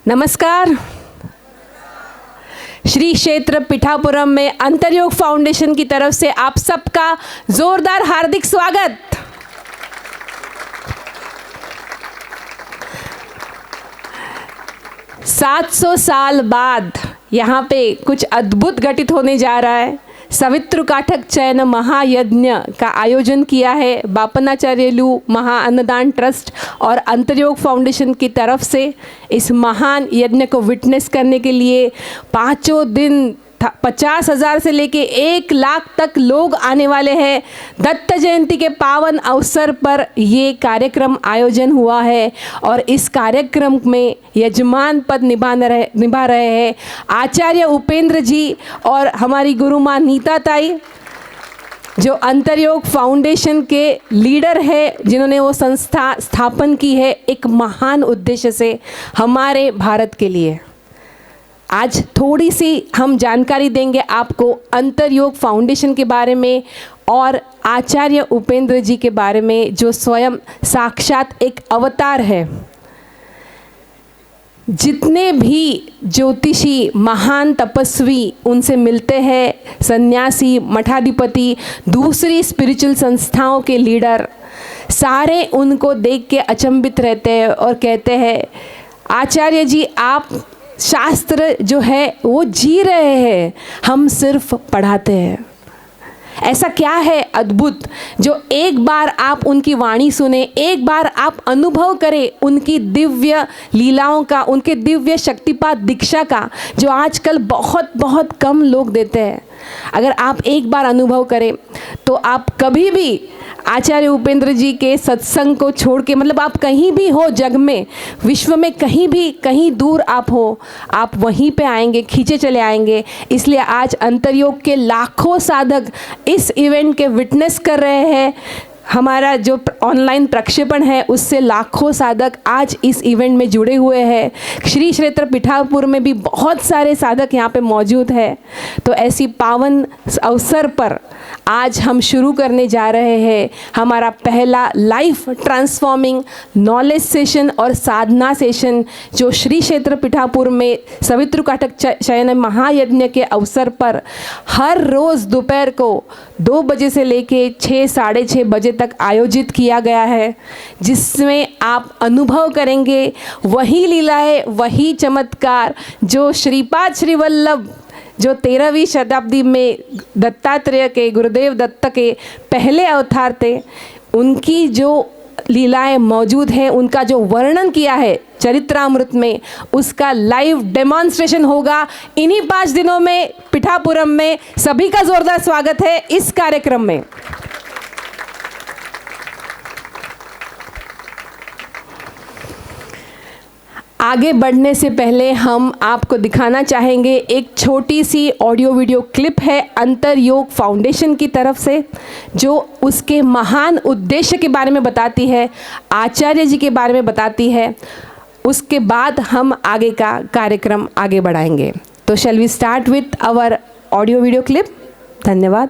नमस्कार। श्री क्षेत्र पिठापुरम में अंतरयोग फाउंडेशन की तरफ से आप सबका जोरदार हार्दिक स्वागत। सात 700 साल बाद यहाँ पे कुछ अद्भुत घटित होने जा रहा है। सवित्र काठक चयन महायज्ञ का आयोजन किया है बापनाचार्यलु महा अन्नदान ट्रस्ट और अंतरयोग फाउंडेशन की तरफ से। इस महान यज्ञ को विटनेस करने के लिए 5 दिन 50,000 से लेके 1 लाख तक लोग आने वाले हैं। दत्त जयंती के पावन अवसर पर ये कार्यक्रम आयोजन हुआ है और इस कार्यक्रम में यजमान पद निभा रहे हैं आचार्य उपेंद्र जी और हमारी गुरु माँ नीता ताई, जो अंतरयोग फाउंडेशन के लीडर है, जिन्होंने वो संस्था स्थापन की है एक महान उद्देश्य से हमारे भारत के लिए। आज थोड़ी सी हम जानकारी देंगे आपको अंतरयोग फाउंडेशन के बारे में और आचार्य उपेंद्र जी के बारे में, जो स्वयं साक्षात एक अवतार है। जितने भी ज्योतिषी महान तपस्वी उनसे मिलते हैं, सन्यासी, मठाधिपति, दूसरी स्पिरिचुअल संस्थाओं के लीडर, सारे उनको देख के अचंभित रहते हैं और कहते हैं आचार्य जी आप शास्त्र जो है वो जी रहे हैं, हम सिर्फ पढ़ाते हैं। ऐसा क्या है अद्भुत जो एक बार आप उनकी वाणी सुने, एक बार आप अनुभव करें उनकी दिव्य लीलाओं का, उनके दिव्य शक्तिपात दीक्षा का, जो आजकल बहुत बहुत कम लोग देते हैं। अगर आप एक बार अनुभव करें तो आप कभी भी आचार्य उपेंद्र जी के सत्संग को छोड़ के, मतलब आप कहीं भी हो जग में, विश्व में कहीं भी, कहीं दूर आप हो, आप वहीं पे आएंगे, खींचे चले आएंगे। इसलिए आज अंतरयोग के लाखों साधक इस इवेंट के विटनेस कर रहे हैं। हमारा जो ऑनलाइन प्रक्षेपण है उससे लाखों साधक आज इस इवेंट में जुड़े हुए हैं। श्री क्षेत्र पिठापुर में भी बहुत सारे साधक यहाँ पे मौजूद है। तो ऐसी पावन अवसर पर आज हम शुरू करने जा रहे हैं हमारा पहला लाइफ ट्रांसफॉर्मिंग नॉलेज सेशन और साधना सेशन, जो श्री क्षेत्र पिठापुर में सवित्र काठक चयन महायज्ञ के अवसर पर हर रोज़ दोपहर को 2 बजे से लेके 6 साढ़े 6 बजे तक आयोजित किया गया है, जिसमें आप अनुभव करेंगे वही लीलाएं, वही चमत्कार जो श्रीपाद श्री वल्लभ, जो 13वीं शताब्दी में दत्तात्रेय के, गुरुदेव दत्त के पहले अवतार थे, उनकी जो लीलाएं मौजूद हैं, उनका जो वर्णन किया है चरित्रामृत में, उसका लाइव डेमॉन्स्ट्रेशन होगा इन्हीं 5 दिनों में पिठापुरम में। सभी का जोरदार स्वागत है इस कार्यक्रम में। आगे बढ़ने से पहले हम आपको दिखाना चाहेंगे एक छोटी सी ऑडियो वीडियो क्लिप है अंतरयोग फाउंडेशन की तरफ से, जो उसके महान उद्देश्य के बारे में बताती है, आचार्य जी के बारे में बताती है। उसके बाद हम आगे का कार्यक्रम आगे बढ़ाएंगे। तो shall we start with our audio video clip. धन्यवाद।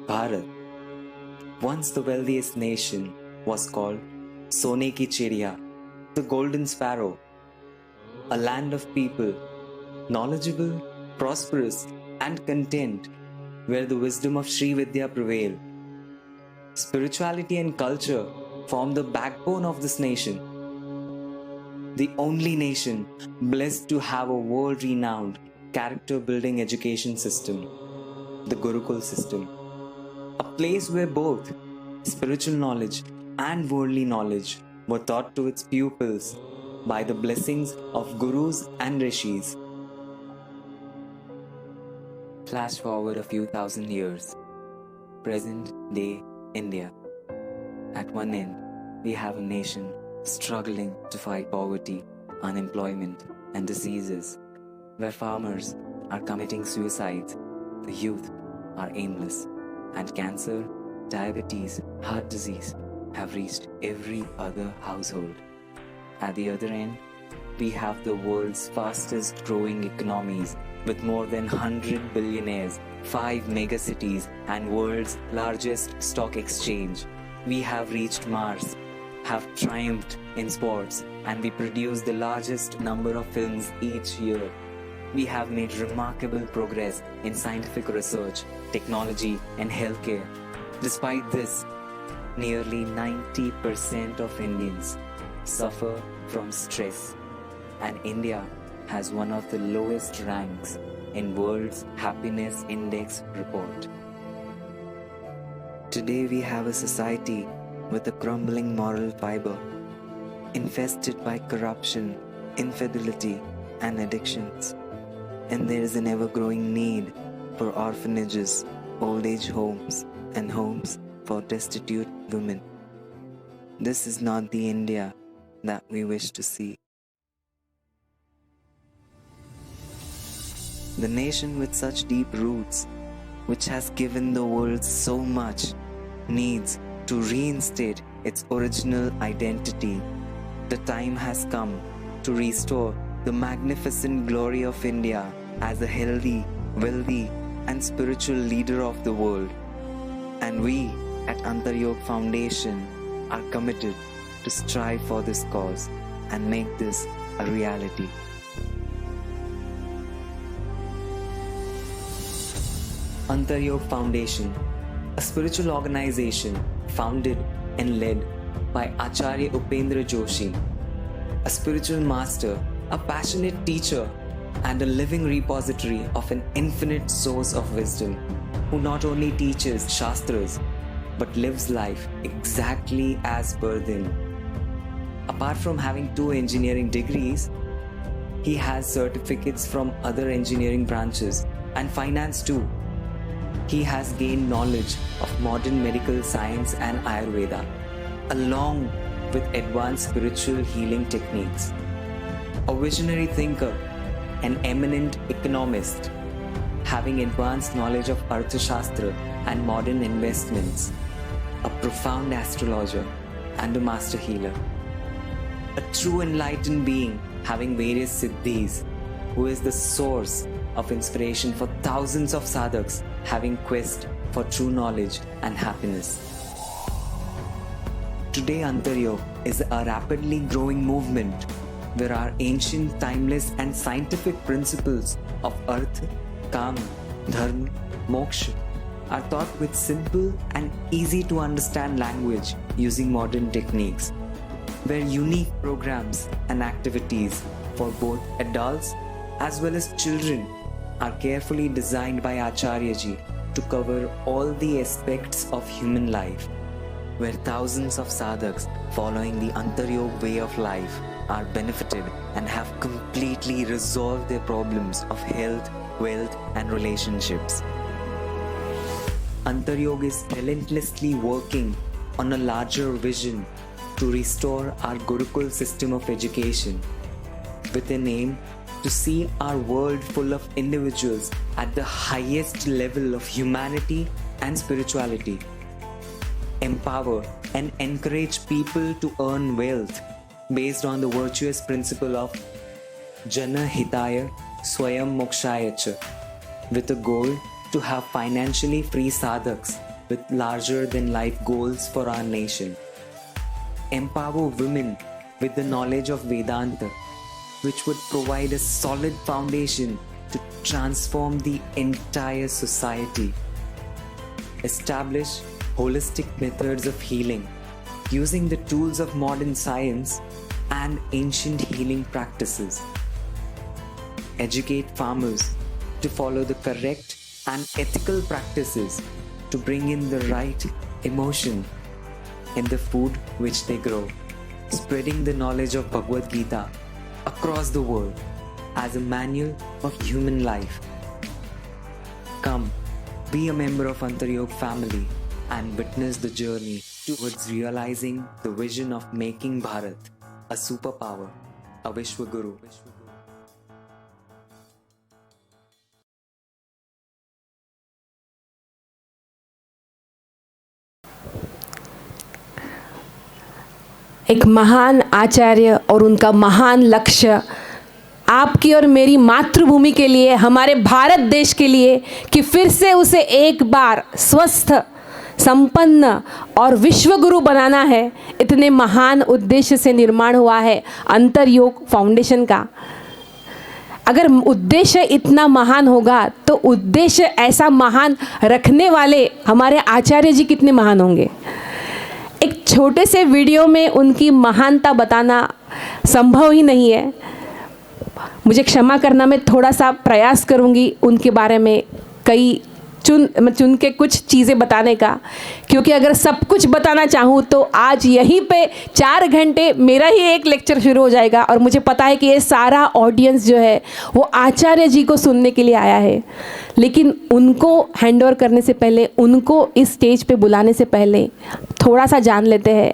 Bharat, once the wealthiest nation, was called Sone ki Chidiya, the golden sparrow, a land of people, knowledgeable, prosperous and content, where the wisdom of Sri Vidya prevailed. Spirituality and culture form the backbone of this nation. The only nation blessed to have a world-renowned character-building education system, the Gurukul system. A place where both spiritual knowledge and worldly knowledge were taught to its pupils by the blessings of gurus and rishis. Flash forward a few thousand years. Present day India. At one end, we have a nation struggling to fight poverty, unemployment, and diseases, where farmers are committing suicides, the youth are aimless, and cancer, diabetes, heart disease have reached every other household. At the other end, we have the world's fastest growing economies with more than 100 billionaires, 5 megacities, and world's largest stock exchange. We have reached Mars, have triumphed in sports, and we produce the largest number of films each year. We have made remarkable progress in scientific research, technology, and healthcare. Despite this, nearly 90% of Indians suffer from stress, and India has one of the lowest ranks in World's Happiness Index report. Today we have a society with a crumbling moral fiber, infested by corruption, infidelity, and addictions. And there is an ever-growing need for orphanages, old age homes, and homes for destitute women. This is not the India that we wish to see. The nation with such deep roots, which has given the world so much, needs to reinstate its original identity. The time has come to restore the magnificent glory of India as a healthy, wealthy, and spiritual leader of the world. And we at Antaryog Foundation are committed to strive for this cause and make this a reality. Antaryog Foundation, a spiritual organization founded and led by Acharya Upendra Joshi, a spiritual master, a passionate teacher, and a living repository of an infinite source of wisdom, who not only teaches Shastras but lives life exactly as per them. Apart from having 2 engineering degrees, he has certificates from other engineering branches and finance too. He has gained knowledge of modern medical science and Ayurveda, along with advanced spiritual healing techniques. A visionary thinker, an eminent economist, having advanced knowledge of Arthashastra and modern investments, a profound astrologer and a master healer. A true enlightened being having various siddhis, who is the source of inspiration for thousands of sadhaks having quest for true knowledge and happiness. Today Antaryog is a rapidly growing movement where our ancient, timeless, and scientific principles of Arth, Kam, Dharma, Moksha are taught with simple and easy to understand language using modern techniques, where unique programs and activities for both adults as well as children are carefully designed by Acharya-ji to cover all the aspects of human life, where thousands of sadhaks following the Antaryog way of life are benefited and have completely resolved their problems of health, wealth, and relationships. Antaryog is relentlessly working on a larger vision to restore our Gurukul system of education, with an aim to see our world full of individuals at the highest level of humanity and spirituality. Empower and encourage people to earn wealth based on the virtuous principle of Jana Hitaya Swayam Mokshaya Cha, with a goal to have financially free sadhaks with larger than life goals for our nation. Empower women with the knowledge of Vedanta, which would provide a solid foundation to transform the entire society. Establish holistic methods of healing using the tools of modern science and ancient healing practices. Educate farmers to follow the correct and ethical practices to bring in the right emotion in the food which they grow, spreading the knowledge of Bhagavad Gita across the world as a manual of human life. Come, be a member of Antaryog family and witness the journey towards realizing the vision of making Bharat a superpower, a Vishwaguru. एक महान आचार्य और उनका महान लक्ष्य आपकी और मेरी मातृभूमि के लिए, हमारे भारत देश के लिए, कि फिर से उसे एक बार स्वस्थ, संपन्न और विश्वगुरु बनाना है। कितने महान उद्देश्य से निर्माण हुआ है अंतर्योग फाउंडेशन का। अगर उद्देश्य इतना महान होगा तो उद्देश्य ऐसा महान रखने वाले हमारे आचार्य जी कितने महान होंगे। एक छोटे से वीडियो में उनकी महानता बताना संभव ही नहीं है। मुझे क्षमा करना, मैं थोड़ा सा प्रयास करूंगी उनके बारे में कई चुन के कुछ चीज़ें बताने का, क्योंकि अगर सब कुछ बताना चाहूँ तो आज यहीं पे 4 घंटे मेरा ही एक लेक्चर शुरू हो जाएगा। और मुझे पता है कि ये सारा ऑडियंस जो है वो आचार्य जी को सुनने के लिए आया है। लेकिन उनको हैंड ओवर करने से पहले, उनको इस स्टेज पे बुलाने से पहले थोड़ा सा जान लेते हैं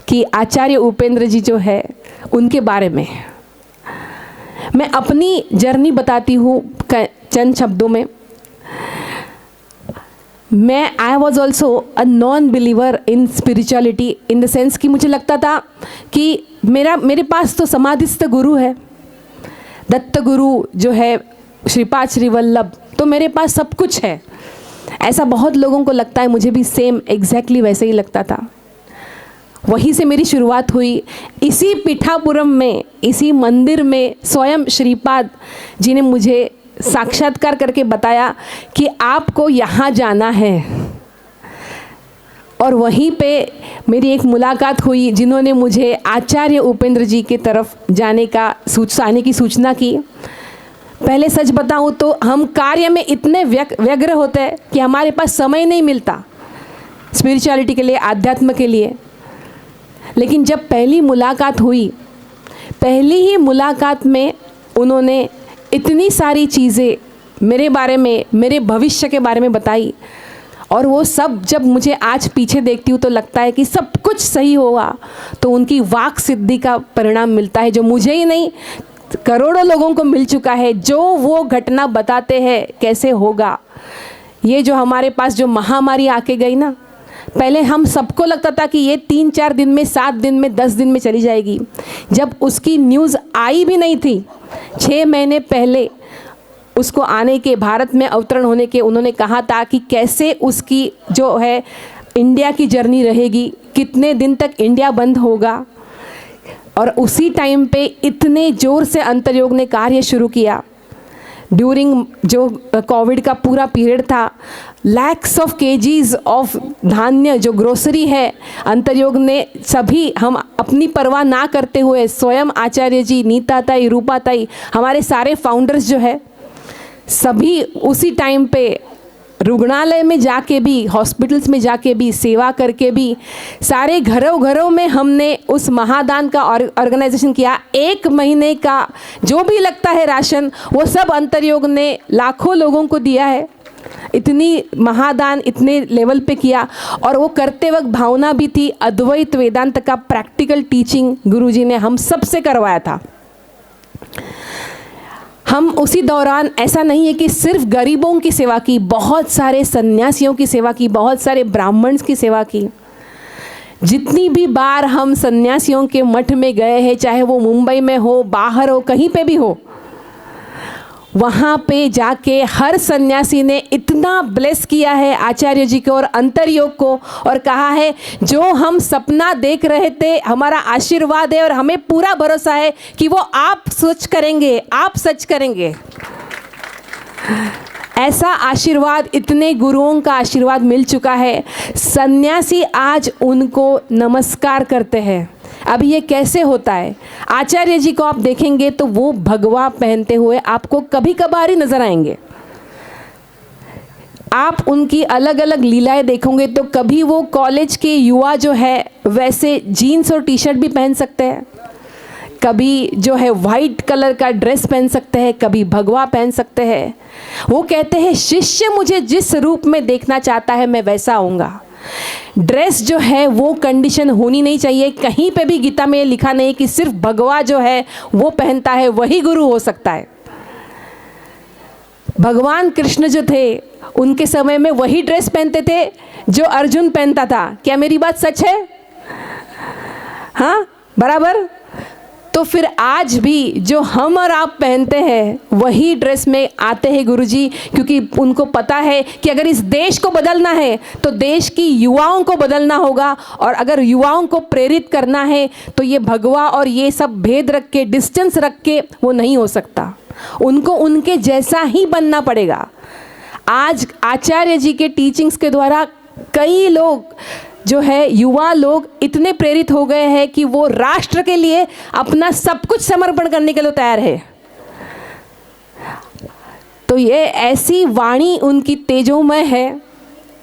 कि आचार्य उपेंद्र जी जो है उनके बारे में। मैं अपनी जर्नी बताती हूँ चंद शब्दों में। I was also a non believer in spirituality, in the sense कि मुझे लगता था कि मेरे पास तो समाधिस्थ गुरु है, दत्त गुरु जो है, श्रीपाद श्री वल्लभ, तो मेरे पास सब कुछ है। ऐसा बहुत लोगों को लगता है, मुझे भी सेम एग्जैक्टली वैसे ही लगता था। वहीं से मेरी शुरुआत हुई। इसी पीठापुरम में, इसी मंदिर में स्वयं श्रीपाद जी ने मुझे साक्षात्कार करके बताया कि आपको यहाँ जाना है। और वहीं पे मेरी एक मुलाकात हुई जिन्होंने मुझे आचार्य उपेंद्र जी की तरफ आने की सूचना की। पहले सच बताऊँ तो हम कार्य में इतने व्यग्र होते हैं कि हमारे पास समय नहीं मिलता स्पिरिचुअलिटी के लिए, आध्यात्म के लिए। लेकिन जब पहली मुलाकात हुई, पहली ही मुलाकात में उन्होंने इतनी सारी चीज़ें मेरे बारे में, मेरे भविष्य के बारे में बताई। और वो सब जब मुझे आज पीछे देखती हूँ तो लगता है कि सब कुछ सही होगा तो उनकी वाक सिद्धि का परिणाम मिलता है, जो मुझे ही नहीं करोड़ों लोगों को मिल चुका है। जो वो घटना बताते हैं कैसे होगा, ये जो हमारे पास जो महामारी आके गई ना, पहले हम सबको लगता था कि ये 3-4 दिन में, 7 दिन में, 10 दिन में चली जाएगी। जब उसकी न्यूज़ आई भी नहीं थी, 6 महीने पहले उसको आने के, भारत में अवतरण होने के, उन्होंने कहा था कि कैसे उसकी जो है इंडिया की जर्नी रहेगी, कितने दिन तक इंडिया बंद होगा। और उसी टाइम पे इतने ज़ोर से अंतर्योग ने कार्य शुरू किया। ड्यूरिंग जो कोविड का पूरा पीरियड था, लैक्स ऑफ केजीज ऑफ धान्य जो ग्रोसरी है, अंतर्योग ने सभी, हम अपनी परवाह ना करते हुए, स्वयं आचार्य जी, नीता ताई, रूपा ताई, हमारे सारे फाउंडर्स जो है, सभी उसी टाइम पे रुग्णालय में जाके भी, हॉस्पिटल्स में जाके भी, सेवा करके भी, सारे घरों घरों में हमने उस महादान का ऑर्गेनाइजेशन किया। 1 महीने का जो भी लगता है राशन, वो सब अंतर्योग ने लाखों लोगों को दिया है। इतनी महादान इतने लेवल पे किया। और वो करते वक्त भावना भी थी, अद्वैत वेदांत का प्रैक्टिकल टीचिंग गुरुजी ने हम सबसे करवाया था। हम उसी दौरान, ऐसा नहीं है कि सिर्फ गरीबों की सेवा की, बहुत सारे सन्यासियों की सेवा की, बहुत सारे ब्राह्मण्स की सेवा की। जितनी भी बार हम सन्यासियों के मठ में गए हैं, चाहे वो मुंबई में हो, बाहर हो, कहीं पे भी हो, वहाँ पे जाके हर सन्यासी ने इतना ब्लेस किया है आचार्य जी को और अंतर्योग को, और कहा है जो हम सपना देख रहे थे, हमारा आशीर्वाद है और हमें पूरा भरोसा है कि वो आप सच करेंगे, आप सच करेंगे। ऐसा आशीर्वाद, इतने गुरुओं का आशीर्वाद मिल चुका है। सन्यासी आज उनको नमस्कार करते हैं। अब ये कैसे होता है? आचार्य जी को आप देखेंगे तो वो भगवा पहनते हुए आपको कभी कभार ही नजर आएंगे। आप उनकी अलग अलग लीलाएं देखोगे तो कभी वो कॉलेज के युवा जो है वैसे जीन्स और टी शर्ट भी पहन सकते हैं, कभी जो है वाइट कलर का ड्रेस पहन सकते हैं, कभी भगवा पहन सकते हैं। वो कहते हैं शिष्य मुझे जिस रूप में देखना चाहता है मैं वैसा आऊँगा। ड्रेस जो है वो कंडीशन होनी नहीं चाहिए। कहीं पे भी गीता में लिखा नहीं कि सिर्फ भगवा जो है वो पहनता है वही गुरु हो सकता है। भगवान कृष्ण जो थे उनके समय में वही ड्रेस पहनते थे जो अर्जुन पहनता था। क्या मेरी बात सच है? हाँ, बराबर। तो फिर आज भी जो हम और आप पहनते हैं वही ड्रेस में आते हैं गुरुजी, क्योंकि उनको पता है कि अगर इस देश को बदलना है तो देश की युवाओं को बदलना होगा, और अगर युवाओं को प्रेरित करना है तो ये भगवा और ये सब भेद रख के, डिस्टेंस रख के वो नहीं हो सकता। उनको उनके जैसा ही बनना पड़ेगा। आज आचार्य जी के टीचिंग्स के द्वारा कई लोग जो है, युवा लोग इतने प्रेरित हो गए हैं कि वो राष्ट्र के लिए अपना सब कुछ समर्पण करने के लिए तैयार है। तो ये ऐसी वाणी उनकी तेजोमय है,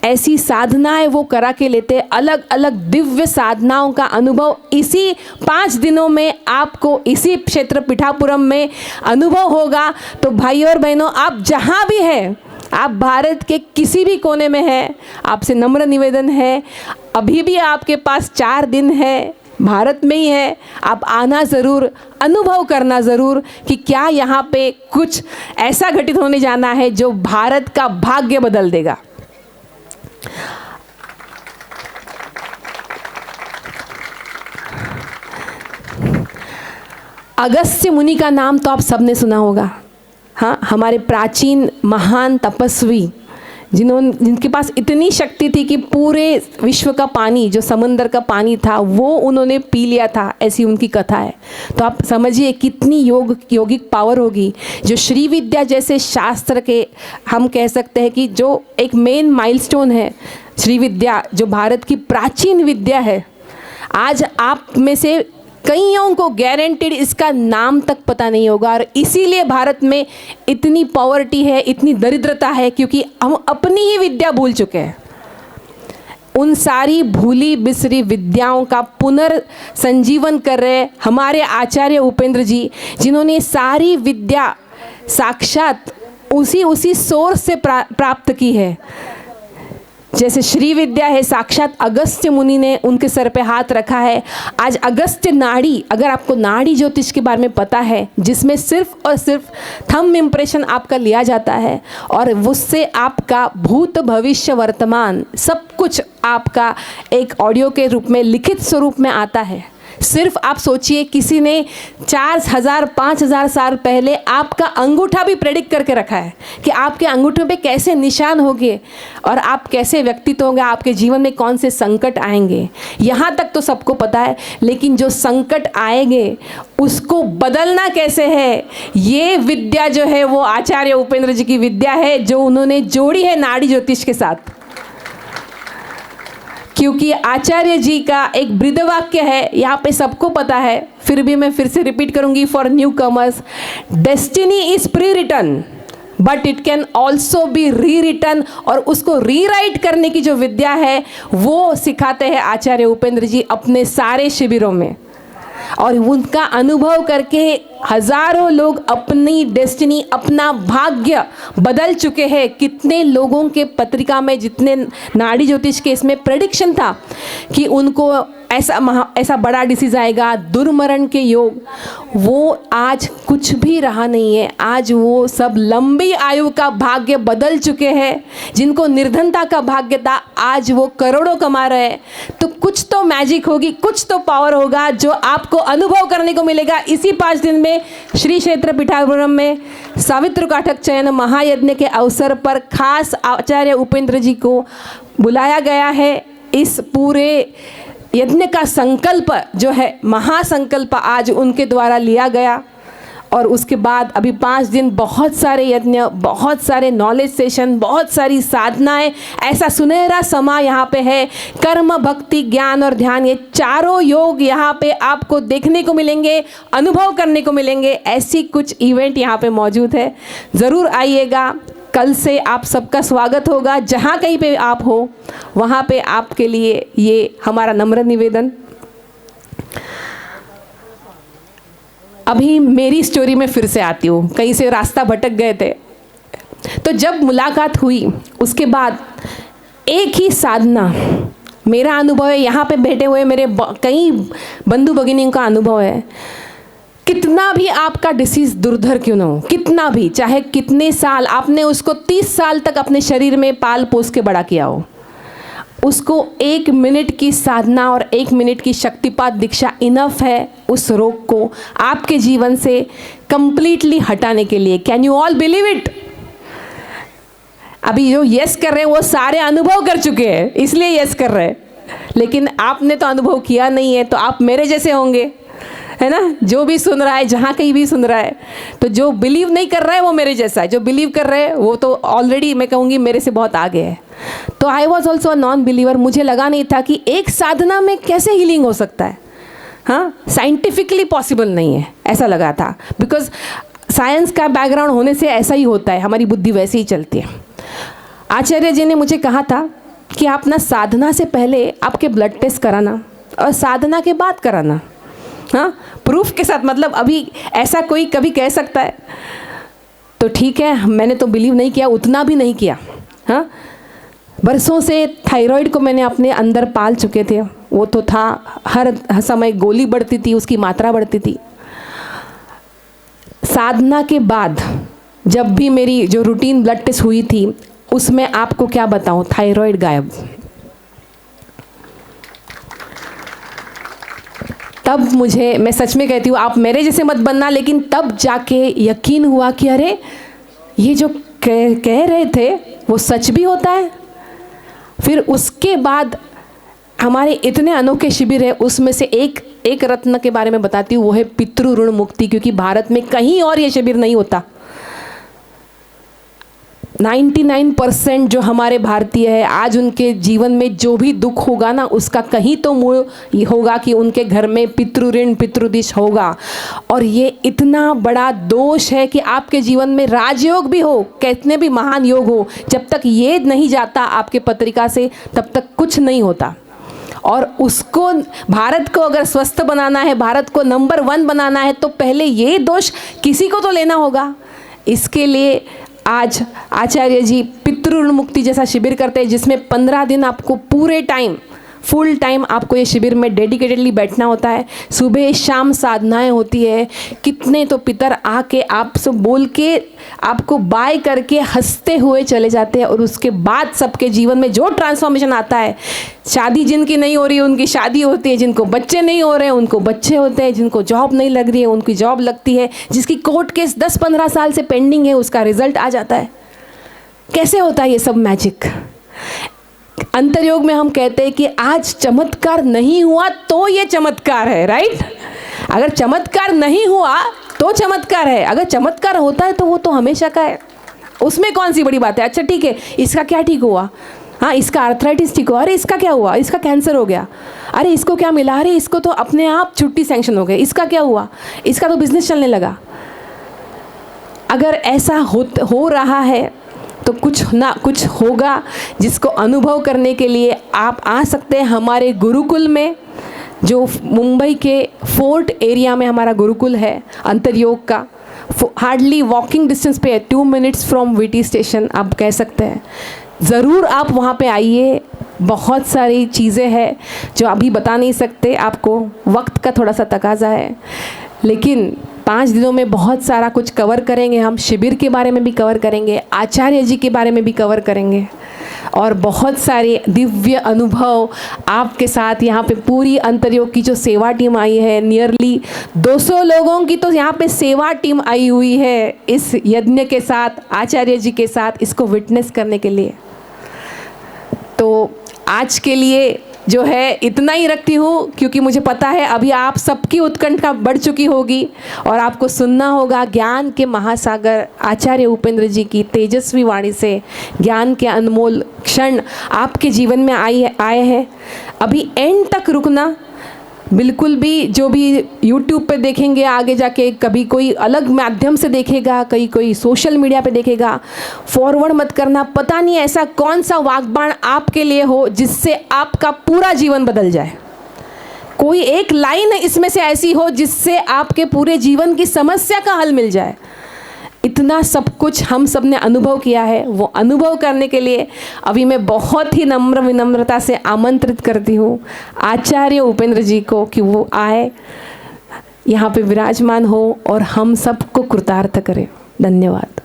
ऐसी साधनाएं वो करा के लेते, अलग अलग दिव्य साधनाओं का अनुभव इसी 5 दिनों में आपको इसी क्षेत्र पिठापुरम में अनुभव होगा। तो भाइयों और बहनों, आप जहाँ भी हैं, आप भारत के किसी भी कोने में हैं, आपसे नम्र निवेदन है, अभी भी आपके पास 4 दिन है, भारत में ही है, आप आना ज़रूर, अनुभव करना ज़रूर कि क्या यहाँ पे कुछ ऐसा घटित होने जाना है जो भारत का भाग्य बदल देगा। अगस्त्य मुनि का नाम तो आप सबने सुना होगा। हाँ, हमारे प्राचीन महान तपस्वी जिनके पास इतनी शक्ति थी कि पूरे विश्व का पानी, जो समंदर का पानी था, वो उन्होंने पी लिया था, ऐसी उनकी कथा है। तो आप समझिए कितनी योगिक पावर होगी। जो श्री विद्या जैसे शास्त्र के, हम कह सकते हैं कि जो एक मेन माइलस्टोन है, श्री विद्या जो भारत की प्राचीन विद्या है, आज आप में से कईयों को गारंटेड इसका नाम तक पता नहीं होगा। और इसीलिए भारत में इतनी पॉवर्टी है, इतनी दरिद्रता है, क्योंकि हम अपनी ही विद्या भूल चुके हैं। उन सारी भूली बिसरी विद्याओं का पुनर्संजीवन कर रहे हमारे आचार्य उपेंद्र जी, जिन्होंने सारी विद्या साक्षात उसी सोर्स से प्राप्त की है। जैसे श्री विद्या है, साक्षात अगस्त्य मुनि ने उनके सर पे हाथ रखा है। आज अगस्त्य नाड़ी, अगर आपको नाड़ी ज्योतिष के बारे में पता है, जिसमें सिर्फ और सिर्फ थंब इम्प्रेशन आपका लिया जाता है और उससे आपका भूत भविष्य वर्तमान सब कुछ आपका एक ऑडियो के रूप में, लिखित स्वरूप में आता है। सिर्फ आप सोचिए, किसी ने 4000-5000 साल पहले आपका अंगूठा भी प्रेडिक्ट करके रखा है कि आपके अंगूठे पे कैसे निशान होंगे और आप कैसे व्यक्तित्व होंगे, आपके जीवन में कौन से संकट आएंगे। यहाँ तक तो सबको पता है, लेकिन जो संकट आएंगे उसको बदलना कैसे है, ये विद्या जो है वो आचार्य उपेंद्र जी की विद्या है, जो उन्होंने जोड़ी है नाड़ी ज्योतिष के साथ। क्योंकि आचार्य जी का एक बृहद वाक्य है, यहाँ पे सबको पता है, फिर भी मैं फिर से रिपीट करूंगी for newcomers, destiny is prewritten but it can also be rewritten. और उसको रीराइट करने की जो विद्या है वो सिखाते हैं आचार्य उपेंद्र जी अपने सारे शिविरों में। और उनका अनुभव करके हजारों लोग अपनी डेस्टिनी, अपना भाग्य बदल चुके हैं। कितने लोगों के पत्रिका में, जितने नाड़ी ज्योतिष के इसमें प्रेडिक्शन था कि उनको ऐसा बड़ा डिसीज आएगा, दुर्मरण के योग, वो आज कुछ भी रहा नहीं है। आज वो सब लंबी आयु का भाग्य बदल चुके हैं। जिनको निर्धनता का भाग्य था, आज वो करोड़ों कमा रहे हैं। तो कुछ तो मैजिक होगी, कुछ तो पावर होगा जो आपको अनुभव करने को मिलेगा इसी 5 दिन में। श्री क्षेत्र पिठापुरम में सावित्र काठक चयन महायज्ञ के अवसर पर खास आचार्य उपेंद्र जी को बुलाया गया है। इस पूरे यज्ञ का संकल्प जो है, महासंकल्प आज उनके द्वारा लिया गया। और उसके बाद अभी 5 दिन बहुत सारे यज्ञ, बहुत सारे नॉलेज सेशन, बहुत सारी साधनाएं, ऐसा सुनहरा समा यहाँ पे है। कर्म, भक्ति, ज्ञान और ध्यान, ये चारों योग यहाँ पे आपको देखने को मिलेंगे, अनुभव करने को मिलेंगे। ऐसी कुछ इवेंट यहाँ पे मौजूद है, ज़रूर आइएगा। कल से आप सबका स्वागत होगा। जहाँ कहीं पे आप हो वहाँ पे आपके लिए ये हमारा नम्र निवेदन। अभी मेरी स्टोरी में फिर से आती हूँ, कहीं से रास्ता भटक गए थे। तो जब मुलाकात हुई उसके बाद एक ही साधना, मेरा अनुभव है, यहाँ पे बैठे हुए मेरे कई बंधु भगिनियों का अनुभव है। कितना भी आपका डिसीज़ दुर्धर क्यों ना हो, कितना भी, चाहे कितने साल आपने उसको 30 साल तक अपने शरीर में पाल पोस के बड़ा किया हो, उसको 1 मिनट की साधना और 1 मिनट की शक्तिपात दीक्षा इनफ है उस रोग को आपके जीवन से कंप्लीटली हटाने के लिए। Can you all believe it? अभी जो यस कर रहे हैं वो सारे अनुभव कर चुके हैं, इसलिए यस कर रहे हैं, लेकिन आपने तो अनुभव किया नहीं है, तो आप मेरे जैसे होंगे, है ना? जो भी सुन रहा है, जहाँ कहीं भी सुन रहा है, तो जो बिलीव नहीं कर रहा है वो मेरे जैसा है, जो बिलीव कर रहे हैं वो तो ऑलरेडी मैं कहूँगी मेरे से बहुत आगे है। तो I was also a non believer. मुझे लगा नहीं था कि एक साधना में कैसे हीलिंग हो सकता है, हाँ, साइंटिफिकली पॉसिबल नहीं है, ऐसा लगा था। बिकॉज साइंस का बैकग्राउंड होने से ऐसा ही होता है, हमारी बुद्धि वैसे ही चलती है। आचार्य जी ने मुझे कहा था कि आप ना साधना से पहले आपके ब्लड टेस्ट कराना और साधना के बाद कराना, हाँ, प्रूफ के साथ। मतलब अभी ऐसा कोई कभी कह सकता है तो ठीक है, मैंने तो बिलीव नहीं किया, उतना भी नहीं किया, हाँ। बरसों से थायराइड को मैंने अपने अंदर पाल चुके थे, वो तो था, हर समय गोली बढ़ती थी, उसकी मात्रा बढ़ती थी। साधना के बाद जब भी मेरी जो रूटीन ब्लड टेस्ट हुई थी उसमें आपको क्या बताऊं, थायराइड गायब। तब मुझे, मैं सच में कहती हूँ, आप मेरे जैसे मत बनना, लेकिन तब जाके यकीन हुआ कि अरे ये जो कह रहे थे वो सच भी होता है। फिर उसके बाद हमारे इतने अनोखे शिविर है, उसमें से एक रत्न के बारे में बताती हूँ, वो है पितृ ऋण मुक्ति, क्योंकि भारत में कहीं और ये शिविर नहीं होता। 99% जो हमारे भारतीय है आज, उनके जीवन में जो भी दुख होगा ना, उसका कहीं तो मूल होगा कि उनके घर में पितृ ऋण पितृदिश होगा। और ये इतना बड़ा दोष है कि आपके जीवन में राजयोग भी हो, कितने भी महान योग हो, जब तक ये नहीं जाता आपके पत्रिका से तब तक कुछ नहीं होता। और उसको, भारत को अगर स्वस्थ बनाना है, भारत को नंबर 1 बनाना है, तो पहले ये दोष किसी को तो लेना होगा। इसके लिए आज आचार्य जी पितृ ऋण मुक्ति जैसा शिविर करते हैं, जिसमें 15 दिन आपको पूरे टाइम, फुल टाइम आपको ये शिविर में डेडिकेटेडली बैठना होता है। सुबह शाम साधनाएं होती है। कितने तो पितर आके आपसे बोल के, आपको बाय करके हंसते हुए चले जाते हैं, और उसके बाद सबके जीवन में जो ट्रांसफॉर्मेशन आता है, शादी जिनकी नहीं हो रही है उनकी शादी होती है, जिनको बच्चे नहीं हो रहे हैं उनको बच्चे होते हैं, जिनको जॉब नहीं लग रही है उनकी जॉब लगती है, जिसकी कोर्ट केस 10-15 साल से पेंडिंग है उसका रिजल्ट आ जाता है। कैसे होता है ये सब मैजिक? अंतरयोग में हम कहते हैं कि आज चमत्कार नहीं हुआ तो ये चमत्कार है, राइट? अगर चमत्कार नहीं हुआ तो चमत्कार है, अगर चमत्कार होता है तो वो तो हमेशा का है, उसमें कौन सी बड़ी बात है। अच्छा ठीक है, इसका क्या ठीक हुआ, हाँ, इसका आर्थराइटिस ठीक हुआ, अरे इसका क्या हुआ, इसका कैंसर हो गया, अरे इसको क्या मिला, अरे इसको तो अपने आप छुट्टी सैंक्शन हो गई, इसका क्या हुआ, इसका तो बिजनेस चलने लगा। अगर ऐसा हो रहा है तो कुछ ना कुछ होगा, जिसको अनुभव करने के लिए आप आ सकते हैं हमारे गुरुकुल में, जो मुंबई के फोर्ट एरिया में हमारा गुरुकुल है अंतरयोग का। हार्डली वॉकिंग डिस्टेंस पे है, 2 मिनट्स फ्रॉम वीटी स्टेशन आप कह सकते हैं। ज़रूर आप वहाँ पे आइए। बहुत सारी चीज़ें हैं जो अभी बता नहीं सकते आपको, वक्त का थोड़ा सा तकाजा है, लेकिन 5 दिनों में बहुत सारा कुछ कवर करेंगे। हम शिविर के बारे में भी कवर करेंगे, आचार्य जी के बारे में भी कवर करेंगे, और बहुत सारे दिव्य अनुभव आपके साथ। यहाँ पे पूरी अंतरयोग की जो सेवा टीम आई है, नियरली 200 लोगों की तो यहाँ पे सेवा टीम आई हुई है इस यज्ञ के साथ, आचार्य जी के साथ, इसको विटनेस करने के लिए। तो आज के लिए जो है इतना ही रखती हूँ, क्योंकि मुझे पता है अभी आप सबकी उत्कंठा बढ़ चुकी होगी और आपको सुनना होगा ज्ञान के महासागर आचार्य उपेंद्र जी की तेजस्वी वाणी से ज्ञान के अनमोल क्षण आपके जीवन में आए हैं। अभी एंड तक रुकना बिल्कुल भी, जो भी YouTube पे देखेंगे आगे जाके, कभी कोई अलग माध्यम से देखेगा, कोई सोशल मीडिया पे देखेगा, फॉरवर्ड मत करना। पता नहीं ऐसा कौन सा वाग्बाण आपके लिए हो जिससे आपका पूरा जीवन बदल जाए। कोई एक लाइन इसमें से ऐसी हो जिससे आपके पूरे जीवन की समस्या का हल मिल जाए। इतना सब कुछ हम सब ने अनुभव किया है। वो अनुभव करने के लिए अभी मैं बहुत ही विनम्रता से आमंत्रित करती हूँ आचार्य उपेंद्र जी को कि वो आए, यहाँ पे विराजमान हो और हम सबको कृतार्थ करें। धन्यवाद।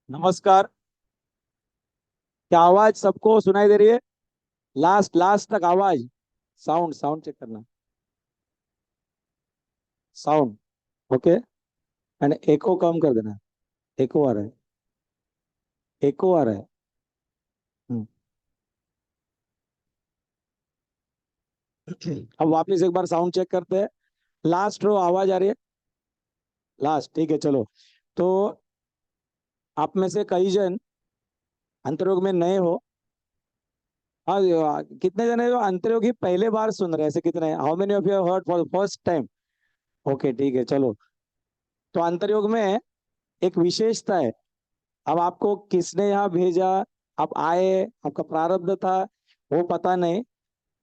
नमस्कार। क्या आवाज सबको सुनाई दे रही है? लास्ट लास्ट तक आवाज। साउंड साउंड चेक करना। Sound okay. एंड एको कम कर देना। एको आ रहा है। एको आ रहा है। हम्म। अब वापस एक बार साउंड चेक करते हैं। लास्ट रो आवाज आ रही है? लास्ट ठीक है चलो। तो आप में से कई जन अंतरोग में नए हो। हाँ कितने जने जो अंतरोग ही पहले बार सुन रहे हैं, ऐसे कितने? How many of you heard for first time? Okay ठीक है चलो। तो अंतरयोग में एक विशेषता है। अब आपको किसने यहाँ भेजा, आप आए, आपका प्रारब्ध था, वो पता नहीं।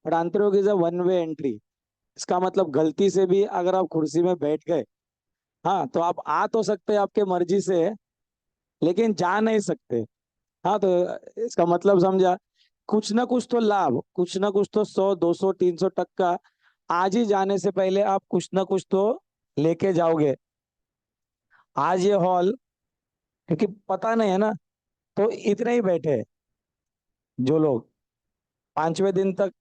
But Antaryog is a one way entry. इसका मतलब गलती से भी अगर आप कुर्सी में बैठ गए, हाँ, तो आप आ तो सकते हैं आपके मर्जी से, लेकिन जा नहीं सकते। हाँ, तो इसका मतलब समझा। कुछ ना कुछ तो लाभ, कुछ ना कुछ तो 100 200 300 टक्का आज ही जाने से पहले आप कुछ ना कुछ तो लेके जाओगे। आज ये हॉल, क्योंकि पता नहीं है ना, तो इतने ही बैठे हैं जो लोग। 5वें दिन तक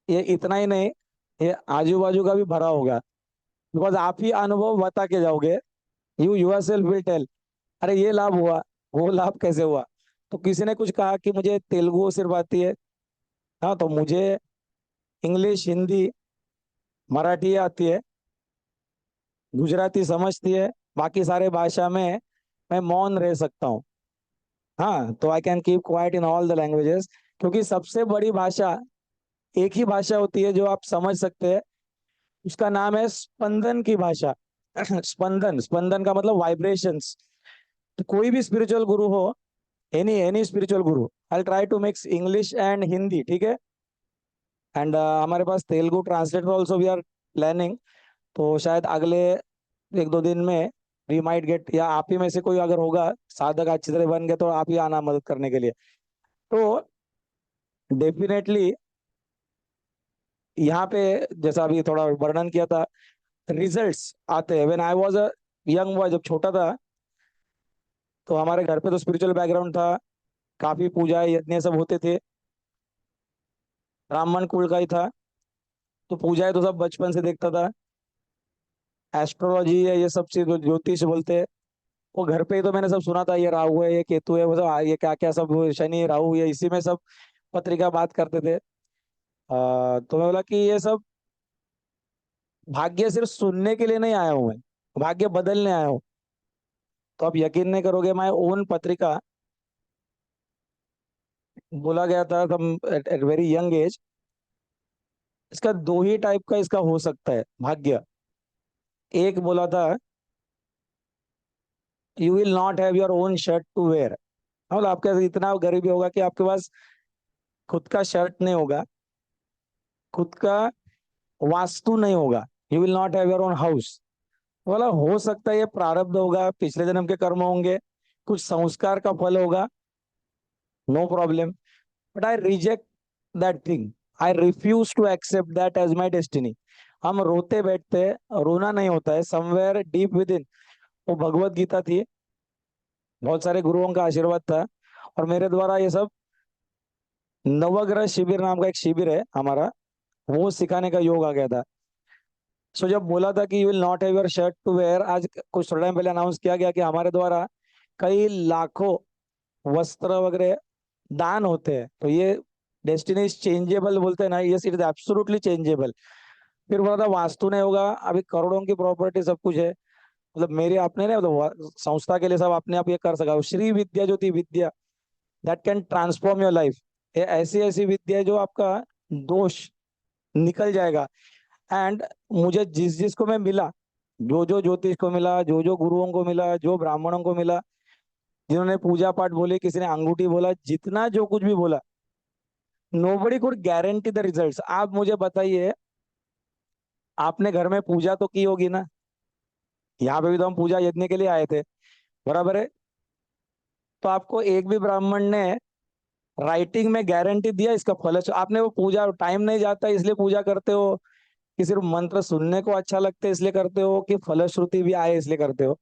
ये इतना ही नहीं, ये आजू बाजू का भी भरा होगा। बिकॉज आप ही अनुभव बता के जाओगे। You yourself will tell, अरे ये लाभ हुआ, वो लाभ कैसे हुआ। तो किसी ने कुछ कहा कि मुझे तेलुगु सिर्फ आती है। हाँ, तो मुझे इंग्लिश, हिंदी, मराठी आती है, गुजराती समझती है। बाकी सारे भाषा में मैं मौन रह सकता हूँ। हाँ, तो I can keep quiet in all the languages. क्योंकि सबसे बड़ी भाषा एक ही भाषा होती है जो आप समझ सकते हैं। उसका नाम है स्पंदन की भाषा। स्पंदन, स्पंदन का मतलब वाइब्रेशंस। तो कोई भी स्पिरिचुअल गुरु हो, any any spiritual guru, I try to mix English and Hindi, ठीक है। एंड हमारे पास Telugu translator also we are planning. तो शायद अगले 1 2 दिन में वी माइट गेट, या आप ही में से कोई अगर होगा साधक अच्छी तरह बन गए, तो आप ही आना मदद करने के लिए। तो डेफिनेटली यहाँ पे, जैसा अभी थोड़ा वर्णन किया था, रिजल्ट्स आते हैं। When I was a young boy, जब छोटा था, तो हमारे घर पे तो स्पिरिचुअल बैकग्राउंड था। काफी पूजाएं यज्ञ सब होते थे। ब्राह्मण कुल का ही था। तो पूजाएं तो सब बचपन से देखता था। एस्ट्रोलॉजी है, ये सब चीज जो ज्योतिष बोलते हैं, वो घर पे ही तो मैंने सब सुना था। ये राहु है, ये केतु है, वो सब ये क्या क्या सब, शनि राहु, ये इसी में सब पत्रिका बात करते थे। तो मैं बोला कि ये सब भाग्य सिर्फ सुनने के लिए नहीं आया हूँ मैं, भाग्य बदलने आया हूँ। तो आप यकीन नहीं करोगे, माय ओन पत्रिका बोला गया था एट वेरी यंग एज। इसका दो ही टाइप का इसका हो सकता है भाग्य। एक बोला था, you will not have your own shirt to wear. मतलब आपके इतना गरीबी होगा कि आपके पास खुद का शर्ट नहीं होगा, खुद का वास्तु नहीं होगा। You will not have your own house. बोला हो सकता है ये प्रारब्ध होगा, पिछले जन्म के कर्म होंगे, कुछ संस्कार का फल होगा, no problem. But I reject that thing. I refuse to accept that as my destiny. हम रोते बैठते हैं, रोना नहीं होता है, समवेयर डीप विद इन। वो भगवत गीता थी, बहुत सारे गुरुओं का आशीर्वाद था, और मेरे द्वारा ये सब, नवग्रह शिविर नाम का एक शिविर है हमारा, वो सिखाने का योग आ गया था। सो जब बोला था कि you will not have your shirt to wear, आज कुछ थोड़ा टाइम पहले अनाउंस किया गया कि हमारे द्वारा कई लाखों वस्त्र वगैरह दान होते हैं। तो ये डेस्टिनी इज चेंजेबल बोलते हैं ना, yes it is absolutely changeable. फिर बोला था वास्तु नहीं होगा, अभी करोड़ों की प्रॉपर्टी सब कुछ है, मतलब मेरे अपने नहीं, मतलब संस्था के लिए सब अपने आप ये कर सका। श्री विद्या जो थी, Vidya that can transform your life. ये ऐसी ऐसी विद्या है जो आपका दोष निकल जाएगा। एंड मुझे जिस जिस को मैं मिला, जो जो ज्योतिष को मिला, जो जो गुरुओं को मिला, जो ब्राह्मणों को मिला, जिन्होंने पूजा पाठ बोले, किसी ने अंगूठी बोला, जितना जो कुछ भी बोला, nobody could guarantee the results. आप मुझे बताइए, आपने घर में पूजा तो की होगी ना? यहाँ पे भी तो हम पूजा यज्ञ के लिए आए थे, बराबर है? तो आपको एक भी ब्राह्मण ने राइटिंग में गारंटी दिया इसका फल है? आपने वो पूजा, टाइम नहीं जाता इसलिए पूजा करते हो, कि सिर्फ मंत्र सुनने को अच्छा लगता है इसलिए करते हो, कि फलश्रुति भी आए इसलिए करते हो?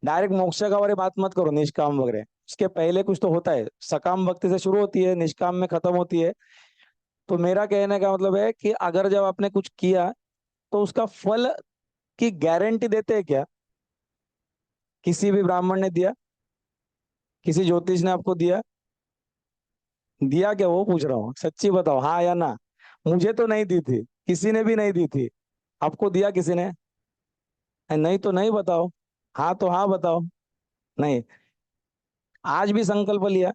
डायरेक्ट मोक्ष का वाले बात मत करो, निष्काम वगैरह, उसके पहले कुछ तो होता है। सकाम भक्ति से शुरू होती है, निष्काम में खत्म होती है। तो मेरा कहने का मतलब है कि अगर जब आपने कुछ किया तो उसका फल की गारंटी देते हैं क्या? किसी भी ब्राह्मण ने दिया? किसी ज्योतिष ने आपको दिया? दिया क्या, वो पूछ रहा हूँ, सच्ची बताओ, हाँ या ना। मुझे तो नहीं दी थी, किसी ने भी नहीं दी थी। आपको दिया किसी ने? नहीं तो नहीं बताओ, हाँ तो हाँ बताओ। नहीं। आज भी संकल्प लिया,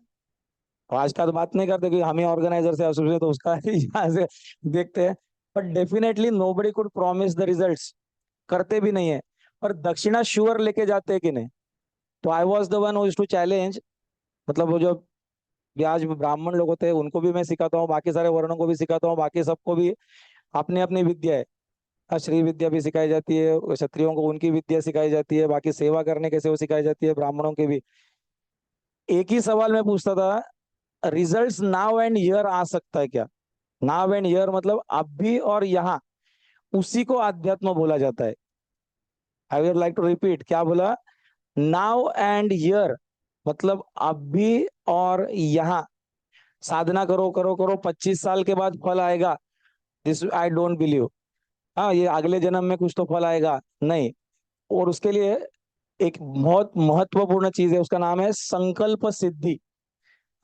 और आज का तो बात नहीं करते क्योंकि हम ही ऑर्गेनाइजर से एसोसिएट, तो उसका यहाँ से देखते हैं। But definitely nobody could promise the results, करते भी नहीं है। और दक्षिणा श्योर लेके जाते हैं कि नहीं? तो I was the one who to challenge, मतलब वो जो ब्याज ब्राह्मण लोग होते हैं उनको भी मैं सिखाता हूँ, बाकी सारे वर्णों को भी सिखाता हूँ, बाकी सबको भी अपनी अपनी विद्या है। श्री विद्या भी सिखाई जाती है, क्षत्रियों को उनकी विद्या सिखाई जाती है, बाकी सेवा करने कैसे वो सिखाई जाती है, ब्राह्मणों की भी। एक ही सवाल मैं पूछता था, रिजल्ट्स नाउ एंड हियर आ सकता है क्या? नाउ एंड हियर मतलब अभी और यहाँ, उसी को अध्यात्म बोला जाता है। I would like to repeat, क्या बोला? नाउ एंड हियर मतलब अभी और यहाँ। साधना करो करो करो, 25 साल के बाद फल आएगा, दिस आई डोंट बिलीव। हाँ, ये अगले जन्म में कुछ तो फल आएगा, नहीं। और उसके लिए एक बहुत महत्वपूर्ण चीज है, उसका नाम है संकल्प सिद्धि।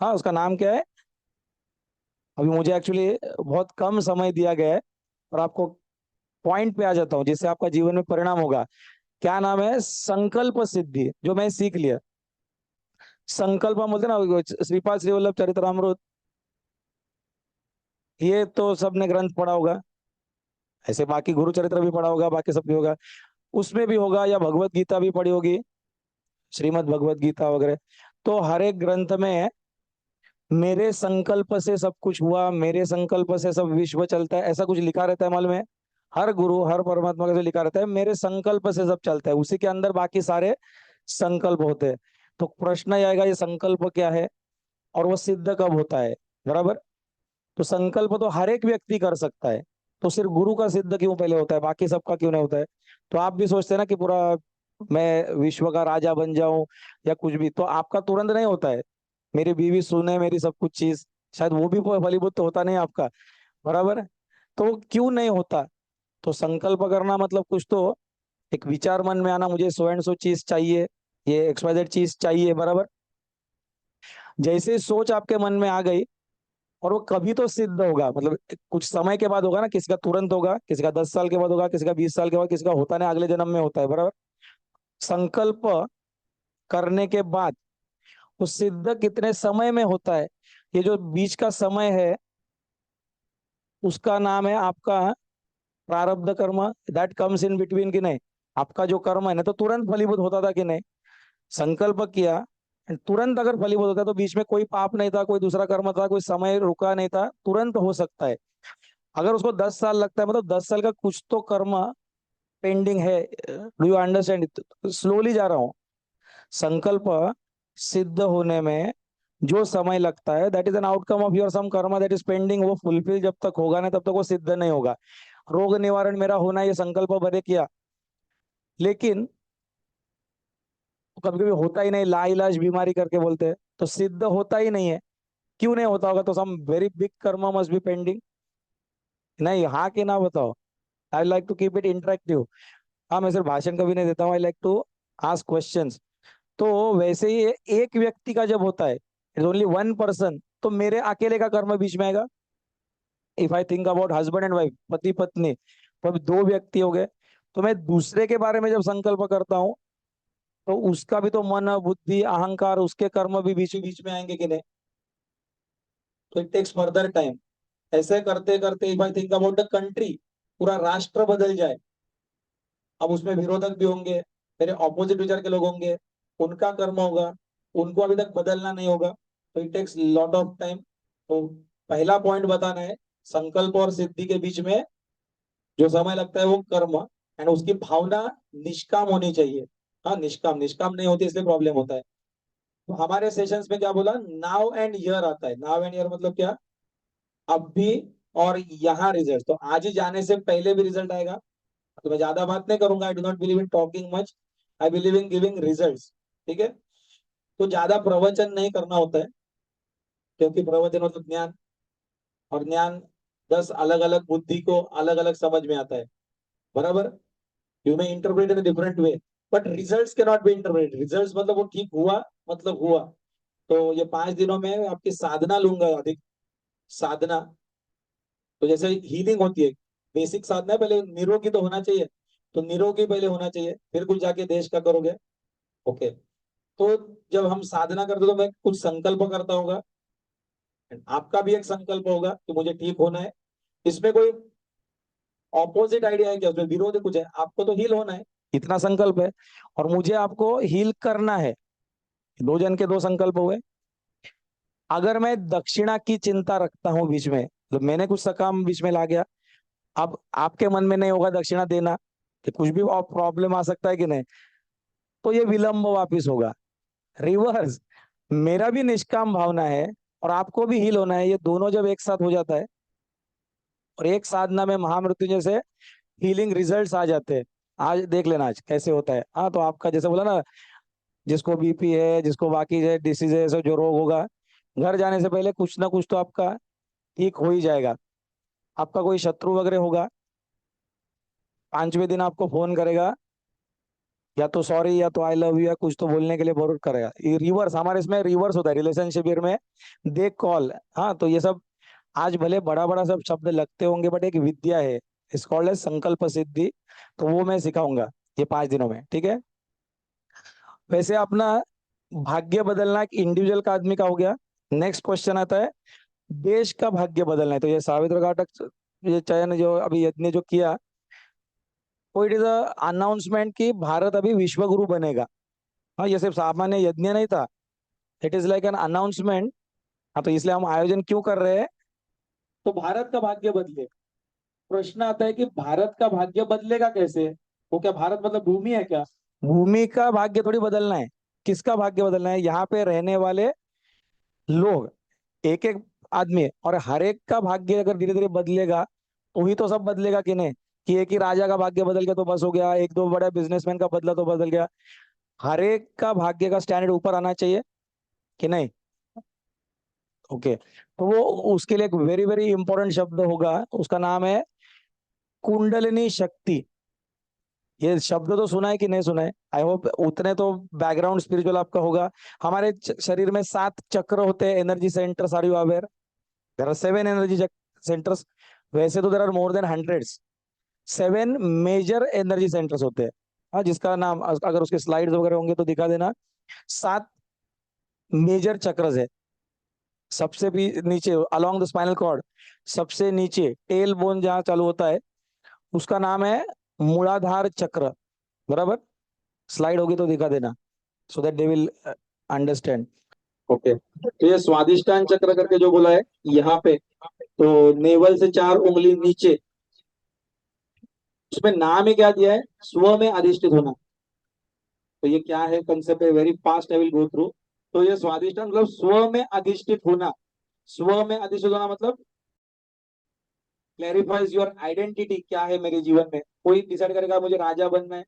हाँ, उसका नाम क्या है? अभी मुझे एक्चुअली बहुत कम समय दिया गया है, और आपको पॉइंट पे आ जाता हूँ जिससे आपका जीवन में परिणाम होगा। क्या नाम है? संकल्प सिद्धि, जो मैं सीख लिया। संकल्प हम बोलते हैं ना, श्रीपाद श्री वल्लभ चरितरामृत, ये तो सबने ग्रंथ पढ़ा होगा। ऐसे बाकी गुरु चरित्र भी पढ़ा होगा, बाकी सब भी होगा, उसमें भी होगा, या भगवत गीता भी पढ़ी होगी, श्रीमद् भगवत गीता वगैरह। तो हर एक ग्रंथ में मेरे संकल्प से सब कुछ हुआ, मेरे संकल्प से सब विश्व चलता है, ऐसा कुछ लिखा रहता है। मालूम है? हर गुरु हर परमात्मा का जो लिखा रहता है, मेरे संकल्प से सब चलता है, उसी के अंदर बाकी सारे संकल्प होते हैं। तो प्रश्न ये आएगा, ये संकल्प क्या है और वो सिद्ध कब होता है? बराबर। तो संकल्प तो हर एक व्यक्ति कर सकता है, तो सिर्फ गुरु का सिद्ध क्यों पहले होता है, बाकी सबका क्यों नहीं होता है? तो आप भी सोचते हैं ना कि पूरा मैं विश्व का राजा बन जाऊं या कुछ भी, तो आपका तुरंत नहीं होता है। मेरी बीवी सुने मेरी सब कुछ चीज, शायद वो भी फलीभूत तो होता नहीं आपका। बराबर है? तो वो क्यों नहीं होता? तो संकल्प करना मतलब कुछ तो एक विचार मन में आना, मुझे सो एंड सो चीज चाहिए, ये XYZ चीज चाहिए। बराबर। जैसे सोच आपके मन में आ गई, और वो कभी तो सिद्ध होगा, मतलब कुछ समय के बाद होगा ना, किसी का तुरंत होगा, किसी का 10 साल के बाद होगा, किसी का 20 साल के बाद, किसी का होता नहीं अगले जन्म में होता है। बराबर। संकल्प करने के बाद वो सिद्ध कितने समय में होता है, ये जो बीच का समय है, उसका नाम है आपका प्रारब्ध कर्म, दैट कम्स इन बिटवीन, कि नहीं? आपका जो कर्म है ना, तो तुरंत फलीभूत होता था कि नहीं? संकल्प किया and तुरंत अगर फलीभूत होता, तो बीच में कोई पाप नहीं था, कोई दूसरा कर्म था, कोई समय रुका नहीं था, तुरंत हो सकता है। अगर उसको 10 साल लगता है, मतलब 10 साल का कुछ तो कर्म पेंडिंग है। Do you understand? स्लोली जा रहा हूँ। संकल्प सिद्ध होने में जो समय लगता है, that is an outcome of your some karma that is pending. वो फुलफिल जब तक होगा ना, तब तक वो सिद्ध नहीं होगा। रोग निवारण मेरा होना, ये संकल्प भरे किया, लेकिन कभी कभी होता ही नहीं, लाइलाज बीमारी करके बोलते हैं, तो सिद्ध होता ही नहीं है। क्यों नहीं होता होगा? तो some very big karma must be pending. नहीं, हाँ कि ना बताओ। I like to keep it interactive. हाँ, मैं सिर्फ भाषण कभी नहीं देता हूँ, I like to ask questions. तो वैसे ही एक व्यक्ति का जब होता है, इट्स ओनली वन पर्सन, तो मेरे अकेले का कर्म बीच में आएगा। If I think about husband and wife, पति पत्नी, तो अभी दो व्यक्ति हो गए, तो मैं दूसरे के बारे में जब संकल्प करता हूँ, तो उसका भी तो मन बुद्धि अहंकार, उसके कर्म भी बीच बीच में आएंगे कि नहीं? तो इट टेक्स फर्दर टाइम। ऐसे करते करते if I think about the country, पूरा राष्ट्र बदल जाए, अब उसमें विरोधक भी होंगे, मेरे ऑपोजिट विचार के लोग होंगे, उनका कर्म होगा, उनको अभी तक बदलना नहीं होगा, तो it takes lot of time. तो पहला पॉइंट बताना है, संकल्प और सिद्धि के बीच में जो समय लगता है वो कर्म, एंड उसकी भावना निष्काम होनी चाहिए। हाँ, निष्काम, निष्काम नहीं होती इसलिए प्रॉब्लम होता है। तो हमारे सेशंस में क्या बोला? नाउ एंड ईयर आता है। नाउ एंड ईयर मतलब क्या? अब भी और यहाँ रिजल्ट, तो आज ही जाने से पहले भी रिजल्ट आएगा। तो मैं ज्यादा बात नहीं करूंगा, I do not believe in talking much. I believe in giving results. ठीक है, तो ज्यादा प्रवचन नहीं करना होता है, क्योंकि प्रवचन मतलब ज्ञान, और ज्ञान 10 अलग अलग बुद्धि को अलग अलग समझ में आता है, बराबर। You may interpret in different way, but results can not be interpret. Results मतलब वो ठीक हुआ, मतलब हुआ। तो ये 5 दिनों में आपकी साधना लूंगा, अधिक साधना। तो जैसे हीलिंग होती है, बेसिक साधना है, पहले निरोगी तो होना चाहिए, तो निरोगी पहले होना चाहिए, फिर कुछ जाके देश का करोगे। ओके, तो जब हम साधना करते तो मैं कुछ संकल्प करता होगा, आपका भी एक संकल्प होगा कि मुझे ठीक होना है। इसमें कोई ऑपोजिट आइडिया है क्या, उसमें विरोध कुछ है? आपको तो हील होना है, इतना संकल्प है, और मुझे आपको हील करना है। दो जन के दो संकल्प हुए। अगर मैं दक्षिणा की चिंता रखता हूं बीच में, तो मैंने कुछ सकाम बीच में ला गया, अब आपके मन में नहीं होगा दक्षिणा देना, कि कुछ भी प्रॉब्लम आ सकता है कि नहीं, तो ये विलंब वापिस होगा। रिवर्स, मेरा भी निष्काम भावना है और आपको भी हील होना है, ये दोनों जब एक साथ हो जाता है और एक साधना में महामृत्युंजय से हीलिंग रिजल्ट्स आ जाते हैं। आज देख लेना आज कैसे होता है। हाँ, तो आपका जैसे बोला ना, जिसको बीपी है, जिसको बाकी है डिसीज है, जो रोग होगा, घर जाने से पहले कुछ ना कुछ तो आपका ठीक हो ही जाएगा। आपका कोई शत्रु वगैरह होगा, 5वें दिन आपको फोन करेगा, या तो सॉरी या तो आई लव यू या कुछ तो बोलने के लिए जरूर करेगा। ये रिवर्स, हमारे इसमें रिवर्स होता है रिलेशनशिप में, दे कॉल। हाँ, तो ये सब आज भले बड़ा बड़ा सब शब्द लगते होंगे, बट एक विद्या है, इस कॉल्ड है संकल्प सिद्धि। तो वो मैं सिखाऊंगा ये 5 दिनों में, ठीक है। वैसे अपना भाग्य बदलना एक इंडिविजुअल का, आदमी का हो गया। नेक्स्ट क्वेश्चन आता है, देश का भाग्य बदलना है। तो ये सावित्र घाटक, ये चयन जो अभी यज्ञ जो किया, वो इट इज अनाउंसमेंट कि भारत अभी विश्व गुरु बनेगा। हाँ, ये सिर्फ सामान्य यज्ञ नहीं था, it is like an announcement. हाँ, तो इसलिए हम आयोजन क्यों कर रहे हैं, तो भारत का भाग्य बदले। प्रश्न आता है कि भारत का भाग्य बदलेगा कैसे? वो क्या भारत मतलब भूमि है क्या? भूमि का भाग्य थोड़ी बदलना है। किसका भाग्य बदलना है? यहाँ पे रहने वाले लोग, एक एक आदमी, और हर एक का भाग्य अगर धीरे धीरे बदलेगा तो ही तो सब बदलेगा कि नहीं। कि एक ही राजा का भाग्य बदल गया तो बस हो गया, एक दो बड़ा बिजनेसमैन का बदला तो बदल गया। हर एक का भाग्य का स्टैंडर्ड ऊपर आना चाहिए कि नहीं। ओके, तो वो उसके लिए एक वेरी वेरी इंपॉर्टेंट शब्द होगा, उसका नाम है कुंडलिनी शक्ति। ये शब्द तो सुना है कि नहीं सुना है? आई होप उतने तो बैकग्राउंड स्पिरिचुअल आपका होगा। हमारे शरीर में 7 चक्र होते हैं, energy centres. Are you aware? There are 7 energy centres. वैसे तो there are more than hundreds. 7 major energy centres होते हैं। हाँ, जिसका नाम अगर उसके स्लाइड्स वगैरह होंगे तो दिखा देना। 7 मेजर चक्रस है। सबसे भी नीचे अलोंग द स्पाइनल कॉर्ड, सबसे नीचे टेल बोन जहाँ चालू होता है, उसका नाम है मूलाधार चक्र, बराबर। स्लाइड होगी तो दिखा देना, so that they will understand. Okay, तो ये स्वादिष्टान चक्र करके जो बोला है यहाँ पे, तो नेवल से 4 उंगली नीचे, उसमें नाम ही क्या दिया है? स्व में अधिष्ठित होना। तो ये क्या है कंसेप्ट है, very fast I will go through. तो ये स्वादिष्टान मतलब स्व में अधिष्ठित होना। स्व में अधिष्ठित होना मतलब क्लैरिफाइज योर आइडेंटिटी, क्या है मेरे जीवन में। कोई डिसाइड करेगा मुझे राजा बनना है,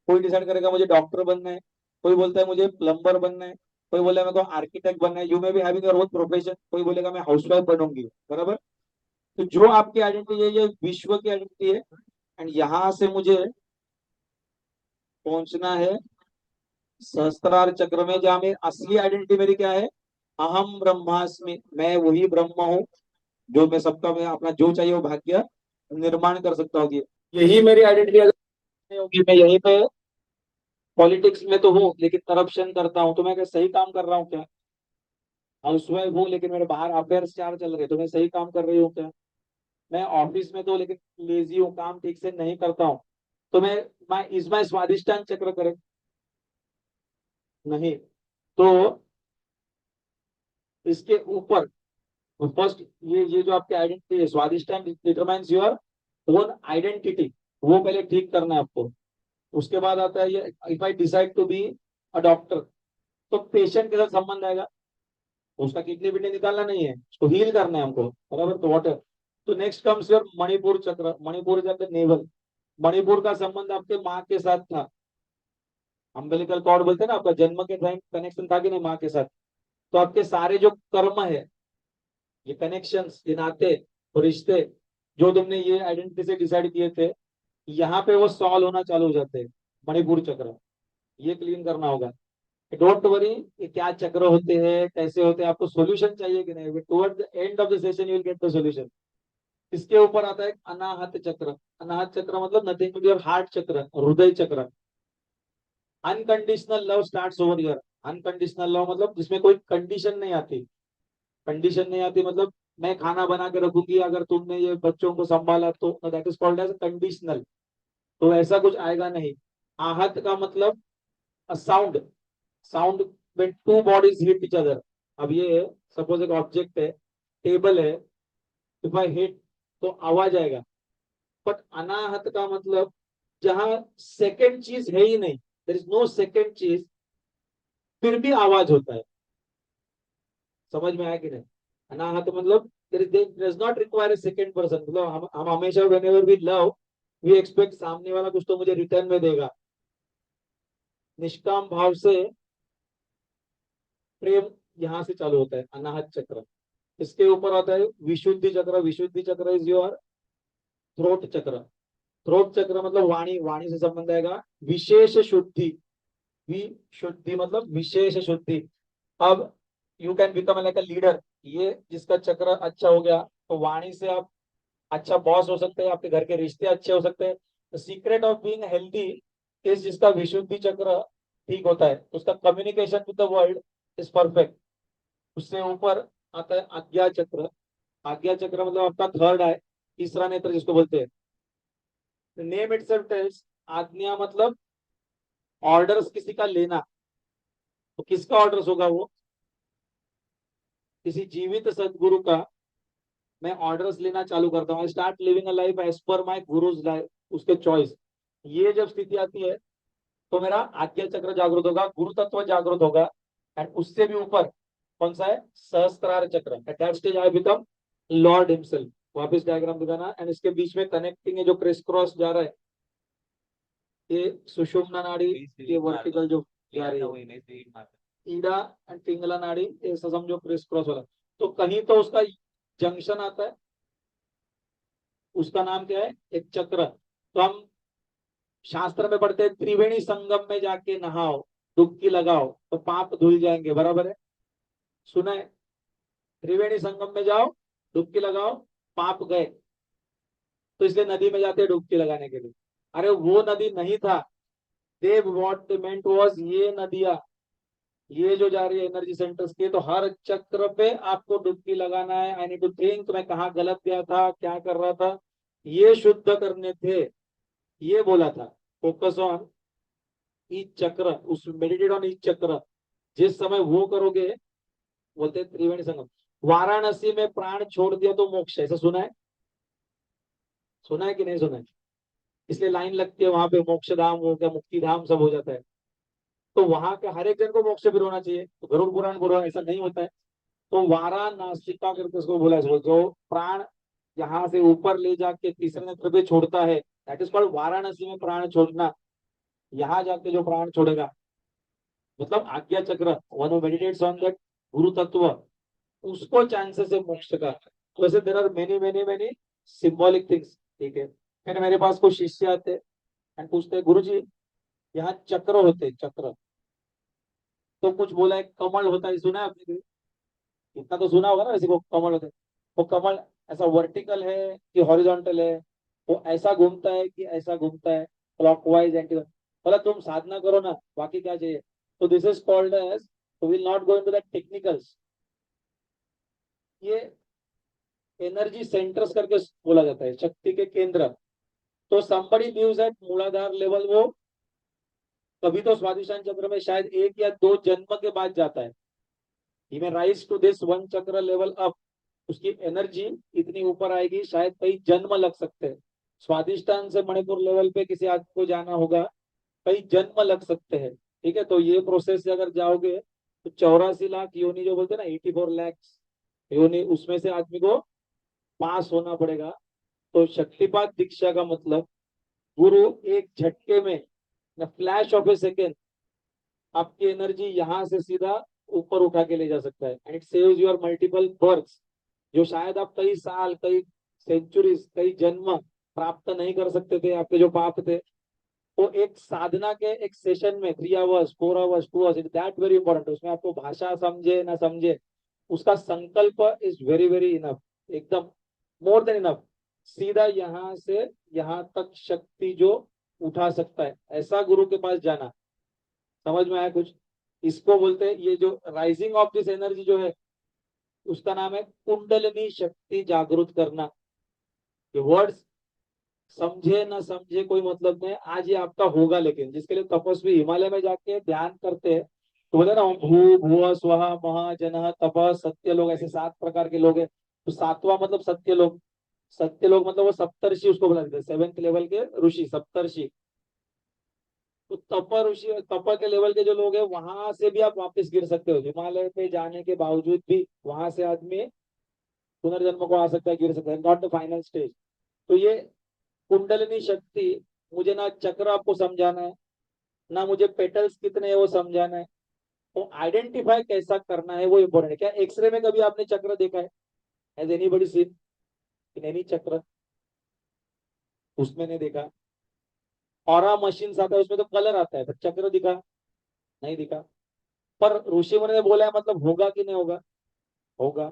कोई डिसाइड करेगा मुझे डॉक्टर बनना है, कोई बोलता है मुझे प्लम्बर बनना है, कोई बोलेगा मेरे को आर्किटेक्ट बनना है। You may be having your own profession, कोई बोलेगा मैं हाउसवाइफ बनूंगी, बराबर। तो जो आपकी आइडेंटिटी है, ये विश्व की आइडेंटिटी है। एंड यहां से मुझे पहुंचना है सहस्त्रार चक्र में, जहां मेरी असली आइडेंटिटी मेरी क्या है? अहम ब्रह्मास्मि, मैं वही ब्रह्म हूँ, जो मैं सबका, मैं अपना जो चाहिए वो भाग्य निर्माण कर सकता हूँ। यही मेरी आइडेंटिटी अगर नहीं होगी, मैं यहीं पे पॉलिटिक्स में तो हूँ लेकिन करप्शन करता हूँ, तो मैं क्या सही काम कर रहा हूँ क्या? हाउसवाइफ हूँ लेकिन मेरे बाहर अफेयर्स 4 चल रहे, तो मैं सही काम कर रही हूँ क्या? मैं ऑफिस में तो लेकिन लेजी हूँ, काम ठीक से नहीं करता हूँ, तो मैं इसमें स्वादिष्टान चक्र करे नहीं। तो इसके ऊपर फर्स्ट, ये जो आपकी आइडेंटिटी है, Swadhisthana determines your own identity, वो पहले ठीक करना है आपको। उसके बाद आता है ये, if I decide to be a doctor, तो पेशेंट के साथ संबंध आएगा। उसका किडनी विडनी निकालना नहीं है, उसको हील करना है हमको, बराबर। तो वाटर, तो नेक्स्ट कम्स योर मणिपुर चक्र। मणिपुर चक्र नेवल, मणिपुर का संबंध आपके माँ के साथ था। अम्बिलिकल कॉर्ड बोलते हैं ना, आपका जन्म के टाइम कनेक्शन था कि नहीं माँ के साथ, तो आपके सारे जो कर्म है, ये कनेक्शंस, ये नाते और रिश्ते जो तुमने ये आइडेंटिटी से डिसाइड किए थे, यहाँ पे वो सॉल्व होना चालू हो जाते हैं। मणिपुर चक्र, ये क्लीन करना होगा। डोंट वरी, ये क्या चक्र होते हैं, कैसे होते हैं, आपको सॉल्यूशन चाहिए कि नहीं, toward the end of the session you will get the solution. इसके ऊपर आता है अनाहत चक्र। अनाहत चक्र मतलब नथिंग बट योर हार्ट चक्र, हृदय चक्र। Unconditional love starts over here. Unconditional love मतलब जिसमें कोई कंडीशन नहीं आती। कंडीशन नहीं आती मतलब मैं खाना बना के रखूंगी अगर तुमने ये बच्चों को संभाला तो, that is called as conditional. तो ऐसा कुछ आएगा नहीं। आहत का मतलब sound, sound when two bodies hit each other। अब ये सपोज एक ऑब्जेक्ट है, टेबल है, इफ आई हिट तो आवाज आएगा। बट अनाहत का मतलब जहां सेकंड चीज है ही नहीं, देयर इज नो सेकंड चीज, फिर भी आवाज होता है। समझ में आया कि नहीं? अनाहत मतलब there does not require a second person. मतलब हम हमेशा whenever we love we expect सामने वाला कुछ तो मुझे रिटर्न में देगा। निष्काम भाव से प्रेम यहाँ से चालू होता है, अनाहत चक्र। इसके ऊपर आता है विशुद्धि चक्र। विशुद्धि चक्र इज योर थ्रोट चक्र। थ्रोट चक्र मतलब वाणी, वाणी से संबंध आएगा। विशेष शुद्धि, विशुद्धि मतलब विशेष शुद्धि। अब you can become like a leader. ये जिसका चक्र अच्छा हो गया तो वाणी से आप अच्छा बॉस हो सकते हैं, आपके घर के रिश्ते अच्छे हो सकते हैं। The secret of being healthy is जिसका विशुद्धि चक्र ठीक होता है, उसका communication with the world is perfect. उससे ऊपर आता है आज्ञा चक्र। आज्ञा चक्र मतलब आपका थर्ड आई, तीसरा नेत्र जिसको बोलते हैं। नेम इटसेल्फ टेल्स, आज्ञा मतलब ऑर्डर्स किसी का लेना। तो किसका ऑर्डर्स होगा वो? किसी जीवित सदगुरु का मैं ऑर्डर्स लेना चालू करता हूँ। I start living a life as per my guru's life, उसके चॉइस। ये जब स्थिति आती है तो मेरा आज्ञा चक्र जागृत होगा, गुरु तत्व जागृत होगा। एंड उससे भी ऊपर कौन सा है? सहस्त्रार चक्र। At that stage I become Lord himself. वापस डायग्राम दिखाना। एंड इसके बीच में कनेक्टिंग है जो क्रिस क्रॉस जा रहा है, ये सुषुम्ना नाड़ी, ये वर्टिकल जो जा रही है, ईडा एंड पिंगला नाड़ी, ये समझो क्रिस क्रॉस वाला। तो कहीं तो उसका जंक्शन आता है, उसका नाम क्या है? एक चक्र। तो हम शास्त्र में पढ़ते हैं त्रिवेणी संगम में जाके नहाओ, डुबकी लगाओ तो पाप धुल जाएंगे, बराबर है? सुना है? त्रिवेणी संगम में जाओ, डुबकी लगाओ, पाप गए। तो इसलिए नदी में जाते हैं डुबकी लगाने के लिए। अरे वो नदी नहीं था, देव व्हाट मेंट वाज ये नदियां, ये जो जा रही है एनर्जी सेंटर्स के, तो हर चक्र पे आपको डुबकी लगाना है। आई नीड टू थिंक मैं कहाँ गलत गया था, क्या कर रहा था, ये शुद्ध करने थे, ये बोला था। फोकस ऑन ईच चक्र, उस मेडिटेट ऑन ईच चक्र। जिस समय वो करोगे, बोलते हैं त्रिवेणी संगम। वाराणसी में प्राण छोड़ दिया तो मोक्ष, ऐसा सुना है? सुना है कि नहीं सुना है? इसलिए लाइन लगती है वहां पे, मोक्ष धाम हो गया, मुक्ति धाम सब हो जाता है। तो वहां के हर एक जन को मोक्ष फिर होना चाहिए, तो गरुड़ पुराण बोलो, ऐसा नहीं होता है। तो वाराणसिका करके उसको बोला है, जो प्राण यहाँ से ऊपर ले जाके तीसरे नेत्र पे छोड़ता है, दैट इज कॉल्ड वाराणसी में प्राण छोड़ना। यहाँ जाके जो प्राण छोड़ेगा, मतलब आज्ञा चक्र, one who meditates on that guru tattva, उसको चांसेस है मोक्ष का। तो वैसे there are many many many symbolic things. ठीक है, फिर मेरे पास कुछ शिष्य आते एंड पूछते हैं गुरु जी यहाँ चक्र होते, चक्र तो कुछ बोला है कमल होता है, सुना है आपने? इतना तो सुना होगा ना, वैसे को कमल होता है। वो कमल ऐसा वर्टिकल है कि हॉरिजॉन्टल है, वो ऐसा घूमता है कि ऐसा घूमता है, क्लॉकवाइज एंटी। मतलब तुम साधना करो ना, बाकी क्या चाहिए? तो this is called as, will not go into the technicals, ये एनर्जी सेंटर्स करके बोला जाता है, शक्ति के केंद्र। तो somebody believes at मूलाधार लेवल वो कभी तो स्वादिष्टान चक्र में शायद 1 या 2 जन्म के बाद जाता है। he may rise to this one चक्र लेवल अप, उसकी एनर्जी इतनी ऊपर आएगी, शायद कई जन्म लग सकते हैं। स्वादिष्टान से मणिपुर लेवल पे किसी आदमी को जाना होगा, कई जन्म लग सकते हैं। ठीक है, तो ये प्रोसेस से अगर जाओगे तो 84 लाख योनि जो बोलते हैं ना, 84 लाख योनि, उसमें से आदमी को पास होना पड़ेगा। तो शक्तिपात दीक्षा का मतलब गुरु एक झटके में, फ्लैश ऑफ ए सेकेंड, आपकी एनर्जी यहाँ से सीधा ऊपर उठा के ले जा सकता है, and it saves your multiple births, जो शायद आप कई साल, कई सेंचुरीज, कई जन्म प्राप्त नहीं कर सकते थे, आपके जो पाप थे, वो एक साधना के एक सेशन में 3 hours, 4 hours, 2 hours, it that very important. उसमें आपको भाषा समझे ना समझे, उसका संकल्प इज वेरी वेरी इनफ, एकदम मोर देन इनफ। सीधा यहाँ से यहाँ तक शक्ति जो उठा सकता है, ऐसा गुरु के पास जाना। समझ में आया कुछ? इसको बोलते हैं, ये जो राइजिंग ऑफ दिस एनर्जी जो है, उसका नाम है कुंडलिनी शक्ति जागृत करना। ये वर्ड्स समझे ना समझे कोई मतलब नहीं, आज ये आपका होगा। लेकिन जिसके लिए तपस्वी हिमालय में जाके ध्यान करते हैं, तो बोले ना, भू भुव स्वः महा जन तप सत्य लोग, ऐसे 7 प्रकार के लोग हैं। तो सातवां मतलब सत्य लोग। सत्य लोग मतलब वो सप्तर्षि, उसको बोला जाता है 7th लेवल के ऋषि, सप्तर्षि। तो तप ऋषि, तप के लेवल के जो लोग हैं, वहां से भी आप वापस गिर सकते हो। हिमालय पे जाने के बावजूद भी वहां से आदमी पुनर्जन्म को आ सकता है, गिर सकता है, नॉट द फाइनल स्टेज। तो ये कुंडलिनी शक्ति, मुझे ना चक्र आपको समझाना है, ना मुझे पेटल्स कितने हैं वो समझाना है, वो आइडेंटिफाई कैसा करना है वो इम्पोर्टेंट है। क्या एक्सरे में कभी आपने चक्र देखा है? Has anybody seen in any chakra? उसमें नहीं देखा। ऑरा मशीन आता है, उसमें तो कलर आता है, पर चक्र दिखा? नहीं दिखा। पर ऋषि मुनि ने बोला है, मतलब होगा कि नहीं होगा? होगा।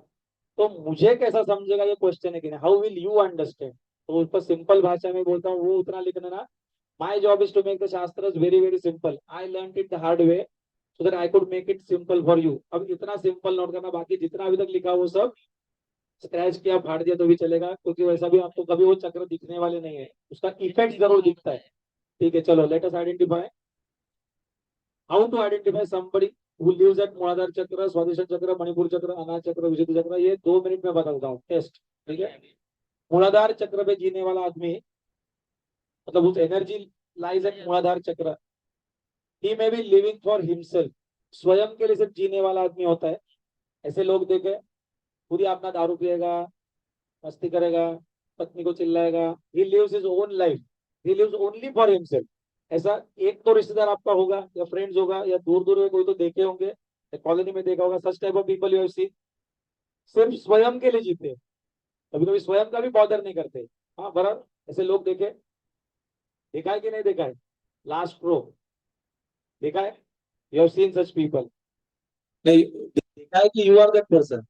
तो मुझे कैसा समझेगा, ये क्वेश्चन है कि नहीं, हाउ विल यू अंडरस्टैंड? तो उस पर सिंपल भाषा में बोलता हूँ, वो उतना लिखना ना। My job is to make the shastra very very simple. I learn it the hard way so that I could make it simple for you. अब इतना सिंपल नोट करना, बाकी जितना अभी तक लिखा वो सब स्क्रैच किया, फाड़ दिया तो भी चलेगा, क्योंकि वैसा भी आपको कभी वो चक्र दिखने वाले नहीं है, उसका इफेक्ट जरूर दिखता है। ठीक है, चलो let us identify. How to identify somebody who lives at Muladhara chakra, स्वादिष्ट चक्र, मणिपुर चक्र, अनाज चक्र, विशुद्ध चक्र। ये 2 मिनट में बताता हूँ, टेस्ट। ठीक है। मूलाधार चक्र पे जीने वाला आदमी, मतलब उस energy lies at Muladhara chakra, he may be living for himself. स्वयं के लिए सिर्फ जीने वाला आदमी होता है। ऐसे लोग देखे, खुद ही अपना दारू पिएगा, मस्ती करेगा, पत्नी को चिल्लाएगा। He lives his own life, he lives only for himself. ऐसा एक तो रिश्तेदार आपका होगा, या फ्रेंड्स होगा, या दूर दूर में कोई तो देखे होंगे, कॉलोनी में देखा होगा। सच type of people you have scene, सिर्फ स्वयं के लिए जीते, कभी कभी स्वयं का भी बॉदर नहीं करते। हाँ बराबर, ऐसे लोग देखे, देखा है कि नहीं देखा है? लास्ट रो, देखा है? You have seen such people? नहीं देखा है कि you are that person?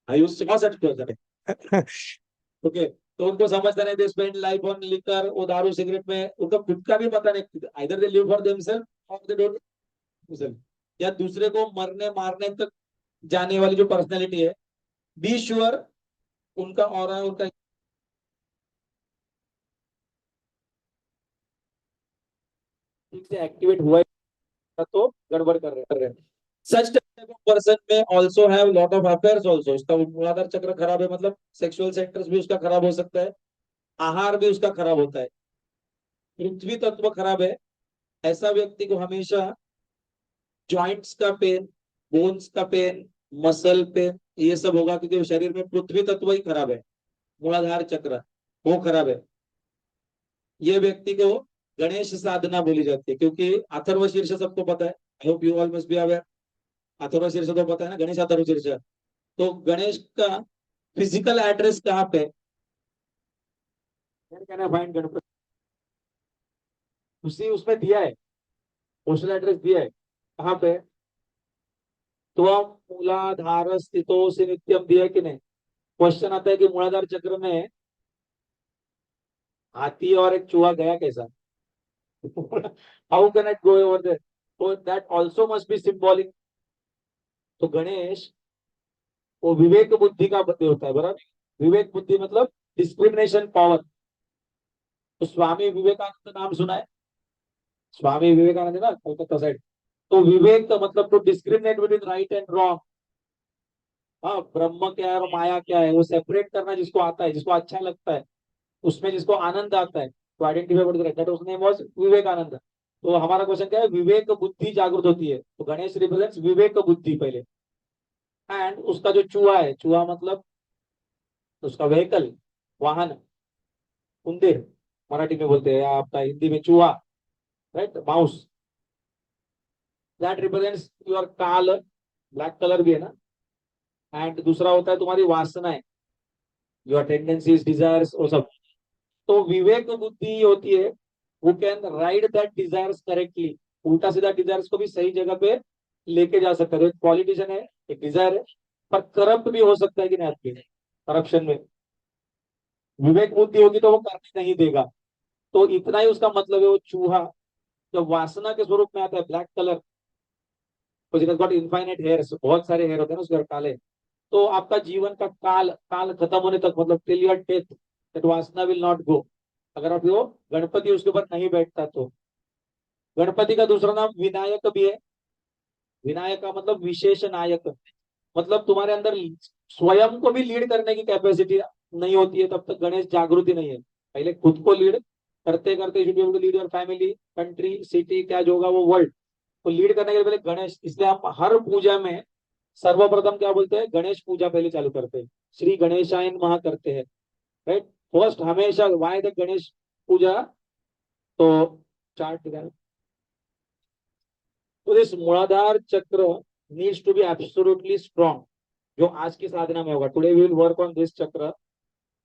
I used to such person. Okay. तो उनको समझता नहीं, they spend life on liquor, वो दारू सिगरेट में, उनको खुद का भी पता नहीं, either they live for themselves और दे डोंट देमसेल्फ, या दूसरे को मरने मारने तक जाने वाली जो पर्सनैलिटी है, बी श्योर उनका ऑरा, उनका ठीक से एक्टिवेट हुआ है, तो गड़बड़ कर रहे हैं। सच टाइप ऑफ पर्सन में also have lot of affairs also. इसका मूलाधार चक्र खराब है, मतलब सेक्सुअल सेक्टर्स भी उसका खराब हो सकता है, आहार भी उसका खराब होता है, पृथ्वी तत्व खराब है। ऐसा व्यक्ति को हमेशा जॉइंट्स का पेन, बोन्स का पेन, मसल पेन, ये सब होगा, क्योंकि शरीर में पृथ्वी तत्व ही खराब है, मूलाधार चक्र वो खराब है। ये व्यक्ति को गणेश साधना बोली जाती है, क्योंकि अथर्व शीर्ष सबको पता है, I hope you all must be aware. Atharva शीर्ष तो पता है ना, गणेश अथर्व शीर्ष। तो गणेश का फिजिकल एड्रेस कहाँ पे? Can I find Ganpati? उसी उसमें दिया है, पोस्टल एड्रेस दिया है, कहाँ पे? त्वम मूलाधार स्थितो से नित्यम दिया है कि नहीं? क्वेश्चन आता है कि मूलाधार चक्र में हाथी और एक चूहा गया कैसा? How can it go over there? तो that also must be symbolic. तो गणेश वो विवेक बुद्धि का देवता है, बराबर। विवेक बुद्धि मतलब डिस्क्रिमिनेशन पावर। तो स्वामी विवेकानंद नाम सुना है? स्वामी विवेकानंद है ना, कोलकाता साइड। तो विवेक का मतलब to discriminate between right and wrong. हाँ, ब्रह्म क्या है और माया क्या है, वो सेपरेट करना जिसको आता है, जिसको अच्छा लगता है, उसमें जिसको आनंद आता है, तो आइडेंटिफाई करते रहता है। तो उसने वाज विवेकानंद। तो हमारा क्वेश्चन क्या है? विवेक बुद्धि जागृत होती है, तो गणेश रिप्रेजेंट्स विवेक बुद्धि पहले। एंड उसका जो चूहा है, चूहा मतलब उसका व्हीकल, वाहन, कुंदेर मराठी में बोलते हैं, या आपका हिंदी में चूहा, right, mouse. That represents your काल, ब्लैक कलर भी है ना, एंड दूसरा होता है तुम्हारी वासनाएं, योर टेंडेंसीज, डिजायर्स, वो सब। तो विवेक बुद्धि होती है, वो can ride that desires correctly, उल्टा सीधा डिजायर्स को भी सही जगह पे लेके जा सकता है। एक पॉलिटिशियन है, एक डिजायर है, पर करप्ट भी हो सकता है कि नहीं आपके करप्शन में। विवेक बुद्धि होगी तो वो करने नहीं देगा। तो इतना ही उसका मतलब है। वो चूहा जब वासना के स्वरूप में आता है, black colour, got infinite hairs, बहुत सारे हेयर होते हैं ना उसके काले, तो आपका जीवन का काल, काल खत्म होने तक, मतलब टिल योर डेथ, दैट वासना विल नॉट गो, अगर आप वो गणपति उसके ऊपर नहीं बैठता तो। गणपति का दूसरा नाम विनायक भी है। विनायक का मतलब विशेष नायक, मतलब तुम्हारे अंदर स्वयं को भी लीड करने की कैपेसिटी नहीं होती है, तब तक गणेश जागृति नहीं है। पहले खुद को लीड करते करते you be lead your family, country, city, क्या जो होगा वो वर्ल्ड को लीड करने के लिए पहले गणेश। इसलिए हम हर पूजा में सर्वप्रथम क्या बोलते हैं, गणेश पूजा पहले चालू करते हैं, श्री गणेशाय नमः करते हैं, राइट। फर्स्ट हमेशा वाय द गणेश पूजा। तो चार्ट दिखाना। तो this Muladhara chakra needs to be absolutely strong, जो आज की साधना में होगा। Today we will work on this chakra,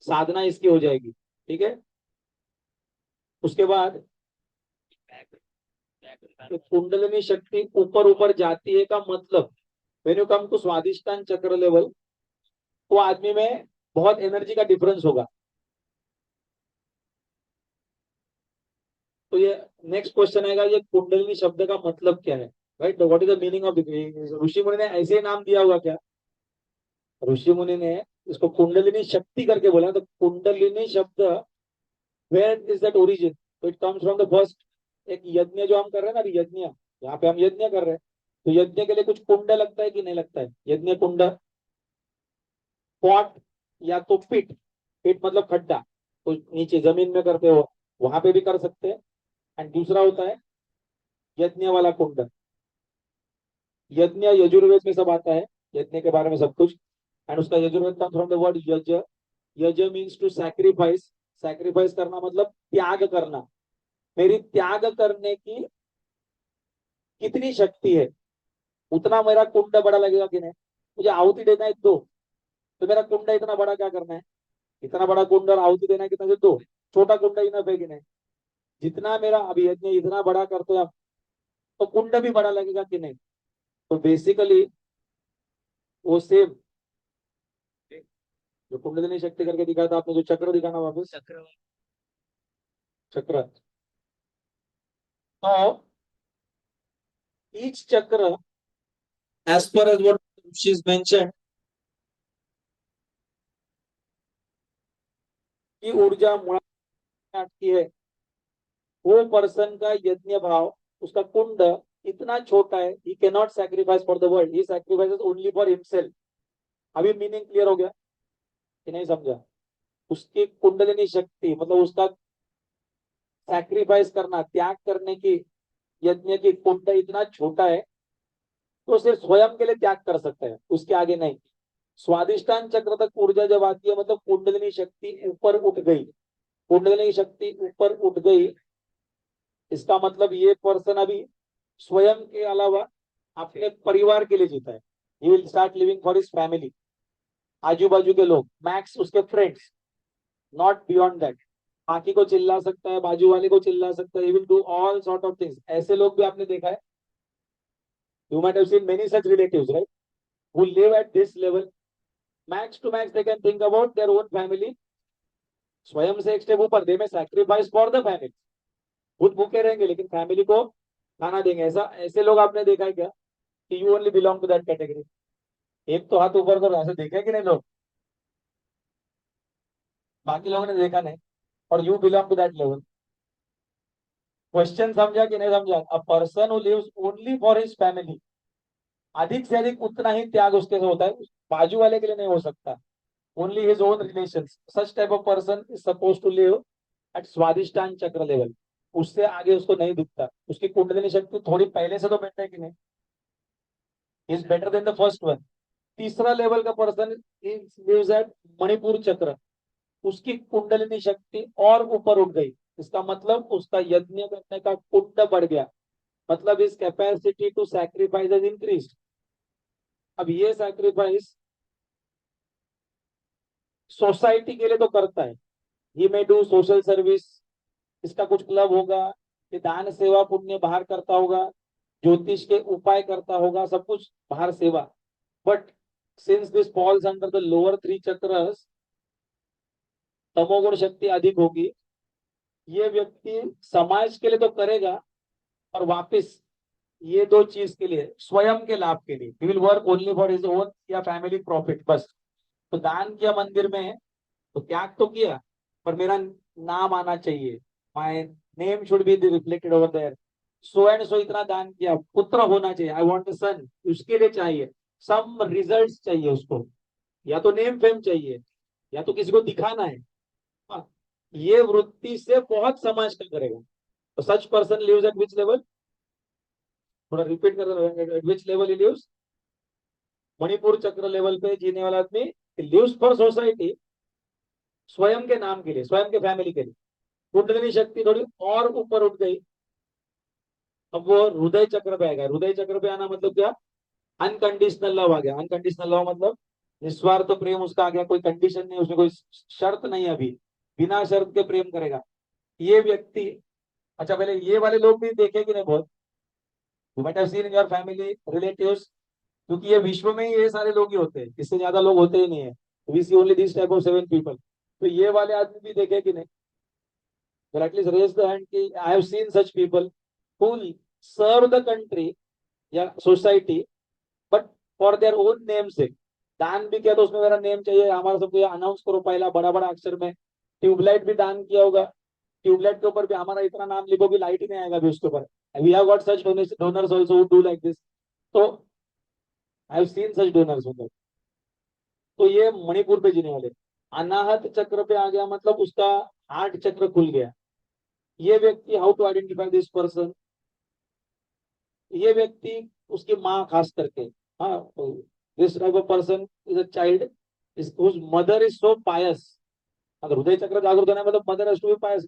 साधना इसकी हो जाएगी, ठीक है। उसके बाद तो कुंडलिनी शक्ति ऊपर ऊपर जाती है का मतलब, when you come to Swadhisthana chakra level, तो आदमी में बहुत एनर्जी का डिफरेंस होगा। तो ये नेक्स्ट क्वेश्चन आएगा, ये कुंडलिनी शब्द का मतलब क्या है, right. What is the meaning of, ऋषि मुनि ने ऐसे ही नाम दिया हुआ क्या? ऋषि मुनि ने इसको कुंडलिनी शक्ति करके बोला। तो कुंडलिनी शब्द, वेयर इज दैट ओरिजिन? तो it comes from the first, एक यज्ञ जो हम कर रहे हैं ना अभी, यज्ञ, यहाँ पे हम यज्ञ कर रहे हैं, तो यज्ञ के लिए कुछ कुंड लगता है कि नहीं लगता है? यज्ञ कुंड, पॉट, या तो पिट, पिट मतलब खड्डा, तो नीचे जमीन में करते हो, वहां पे भी कर सकते हैं। एंड दूसरा होता है यज्ञ वाला कुंड। यज्ञ यजुर्वेद में सब आता है, यज्ञ के बारे में सब कुछ। एंड उसका Yajurveda comes from the word yaj. Yaj means to sacrifice, sacrifice करना मतलब त्याग करना। मेरी त्याग करने की कितनी शक्ति है, उतना मेरा कुंड बड़ा लगेगा कि नहीं। मुझे आहुति देना है दो, तो मेरा कुंड इतना बड़ा क्या करना है, इतना बड़ा कुंड, और आहुति देना है कितना, दो, छोटा कुंड इनफ है कि नहीं। जितना मेरा अभी यज्ञ इतना बड़ा करते हैं आप, तो कुंड भी बड़ा लगेगा कि नहीं। तो बेसिकली वो सेम, जो कुंडलिनी शक्ति करके दिखाया था आपने, जो चक्र दिखाना वापस, चक्र। तो each chakra, as per as what she's mentioned, की ऊर्जा मुड़ा में अटकी है। वो पर्सन का यज्ञ भाव, उसका कुंड इतना छोटा है, he cannot sacrifice for the world, he sacrifices only for himself। अभी मीनिंग क्लियर हो गया कि नहीं समझा? उसकी कुंडलिनी शक्ति मतलब उसका सैक्रिफाइस करना, त्याग करने की, यज्ञ की कुंड इतना छोटा है, तो सिर्फ स्वयं के लिए त्याग कर सकता है, उसके आगे नहीं। स्वादिष्टान चक्र तक ऊर्जा जब आती है, मतलब कुंडलिनी शक्ति ऊपर उठ गई, कुंडलिनी शक्ति ऊपर उठ गई, इसका मतलब ये पर्सन अभी स्वयं के अलावा अपने परिवार के लिए जीता है। He will start living for his family, आजू बाजू के लोग, मैक्स उसके फ्रेंड्स, नॉट बियॉन्ड दैट। बाकी को चिल्ला सकता है, बाजू वाले को चिल्ला सकता है, he will do all sort of things. ऐसे लोग भी आपने देखा है, you might have seen many such relatives, right, who live at this level, max to max they can think about their own family, स्वयं से एक स्टेप ऊपर, दे में सैक्रिफाइस फॉर द फैमिली। खुद भूखे रहेंगे लेकिन फैमिली को खाना देंगे। ऐसा, ऐसे लोग आपने देखा है क्या, कि you only belong to that category? एक तो हाथ ऊपर करो, ऐसे देखे कि नहीं लोग, बाकी लोगों ने देखा नहीं, और you belong to that level. Question समझा कि नहीं समझा? A person who lives only for his family, अधिक से अधिक उतना ही त्याग उसके से होता है, बाजू वाले के लिए नहीं हो सकता, only his own relations। such type of person is supposed to live at Swadhisthana chakra level. उससे आगे उसको नहीं दिखता। उसकी कुंडलिनी शक्ति थोड़ी पहले से तो बेटर है कि नहीं, is better than the first one. तीसरा लेवल का पर्सन लिव्स एट मणिपुर चक्र, उसकी कुंडलिनी शक्ति और ऊपर उठ गई, इसका मतलब उसका यज्ञ करने का कुंड बढ़ गया। मतलब इस capacity to sacrifice is increase. अब ये सैक्रिफाइस सोसाइटी के लिए तो करता है, ये मैं डू सोशल सर्विस, इसका कुछ क्लब होगा, ये दान सेवा पुण्य बाहर करता होगा, ज्योतिष के उपाय करता होगा, सब कुछ बाहर सेवा। But since this falls under the lower three chakras, तमोगुण शक्ति अधिक होगी, ये व्यक्ति समाज के लिए तो करेगा और वापस ये दो चीज के लिए, स्वयं के लाभ के लिए, he will work only for his own या फैमिली प्रॉफिट बस। तो दान किया मंदिर में, तो त्याग तो किया, पर मेरा नाम आना चाहिए, my name should be reflected over there, so and so इतना दान किया, पुत्र होना चाहिए, आई वांट अ सन, उसके लिए चाहिए, सम रिजल्ट्स चाहिए उसको, या तो नेम फेम चाहिए, या तो किसी को दिखाना है। हाँ, ये वृत्ति से बहुत समाज का करेगा। तो such person lives at which level, थोड़ा रिपीट कर, एट विच लेवल ही लिव्स, मणिपुर चक्र लेवल पे जीने वाला आदमी लिव्स फॉर सोसाइटी, स्वयं के नाम के लिए, स्वयं के फैमिली के लिए। कुंडलिनी शक्ति थोड़ी और ऊपर उठ गई, अब वो हृदय चक्र पे आएगा। हृदय चक्र पे आना मतलब क्या, अनकंडीशनल लव आ गया। अनकंडीशनल लव मतलब निस्वार्थ प्रेम उसका आ गया, कोई कंडीशन नहीं, उसमें कोई शर्त नहीं, अभी बिना शर्त के प्रेम करेगा ये व्यक्ति। अच्छा, पहले ये वाले लोग भी देखे कि नहीं, बहुत you might have seen in your family relatives, क्योंकि ये विश्व में ही ये सारे लोग ही होते हैं, इससे ज्यादा लोग होते ही नहीं है, we see only this type of 7 people. तो ये वाले आदमी भी देखे कि नहीं, well, at least raise the hand कि I have seen such people who serve the country या society but for their own name से। दान भी किया तो उसमें मेरा नेम चाहिए, हमारा सबको अनाउंस करो पहला बड़ा बड़ा अक्षर में। ट्यूबलाइट भी दान किया होगा, ट्यूबलाइट के ऊपर भी हमारा इतना नाम लिखो कि लाइट ही नहीं आएगा भी उसके ऊपर। We have got such donors also who do like this. तो I have seen such donors मतलब। तो ये मणिपुर पे जीने वाले, अनाहत चक्र पे आ गया मतलब उसका हार्ट चक्र खुल गया। ये व्यक्ति, how to identify this person, ये व्यक्ति उसकी माँ खास करके, हाँ, this type of person is a child whose mother is so pious. अगर हृदय चक्र जागृत होना है मतलब mother has to be pious,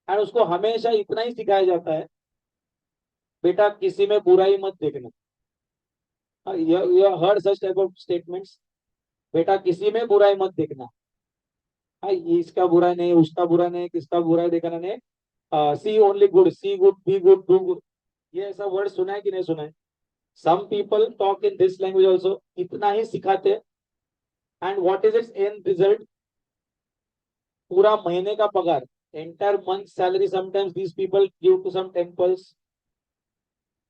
and उसको हमेशा इतना ही सिखाया जाता है, बेटा किसी में बुराई मत देखना। You heard such type of statements, बेटा किसी में बुराई मत देखना। हाँ, ये इसका बुरा नहीं, उसका बुरा नहीं, किसका बुराई देखना नहीं, see only good, see good, be good, do good. ये ऐसा वर्ड सुना है कि नहीं सुना है? Some people talk in this language also, इतना ही सिखाते। And what is its end result, पूरा महीने का पगार, entire month salary sometimes these people give to some temples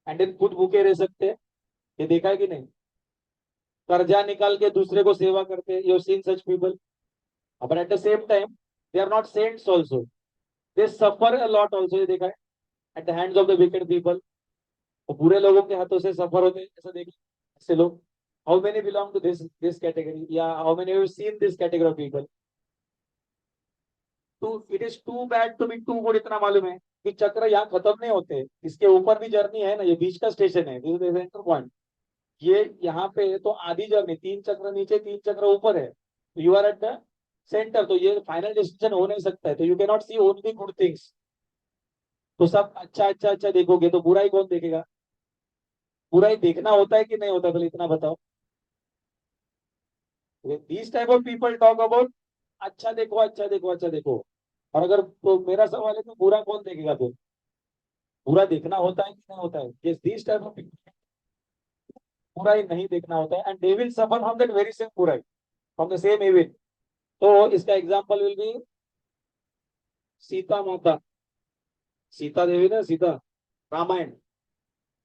and then खुद भूखे रह सकते हैं। ये देखा है कि नहीं? कर्जा निकाल के दूसरे को सेवा करते, you seen such people, but at the same time they are not saints also, they suffer a lot also. ये देखा है at the hands of the wicked people, तो बुरे लोगों के हाथों से सफर होते हैं, ऐसा देखिए ऐसे लोग। How many belong to this category, या how many have seen this category of people? To it is too bad to be too good. इतना मालूम है कि चक्र यहाँ खत्म नहीं होते, इसके ऊपर भी जर्नी है ना, ये बीच का स्टेशन है, this is the centre point. ये यहाँ पे तो आधी जर्नी, 3 चक्र नीचे 3 चक्र ऊपर है, you are at the centre, तो ये फाइनल डेस्टिनेशन हो नहीं सकता है। तो you can not see only good things. तो सब अच्छा अच्छा अच्छा देखोगे तो बुराई कौन देखेगा? बुराई देखना होता है कि नहीं होता, पहले इतना बताओ। This type of people talk about अच्छा देखो, अच्छा देखो, अच्छा देखो। और अगर तो मेरा सवाल है तो बुरा कौन देखेगा फिर? बुरा देखना होता है कि नहीं होता है? yes, this type of people, बुराई नहीं देखना होता है, and they will suffer from that very same बुराई, फ्रॉम द सेम इविल। तो इसका एग्जांपल विल बी सीता माता, सीता देवी ना, सीता, रामायण।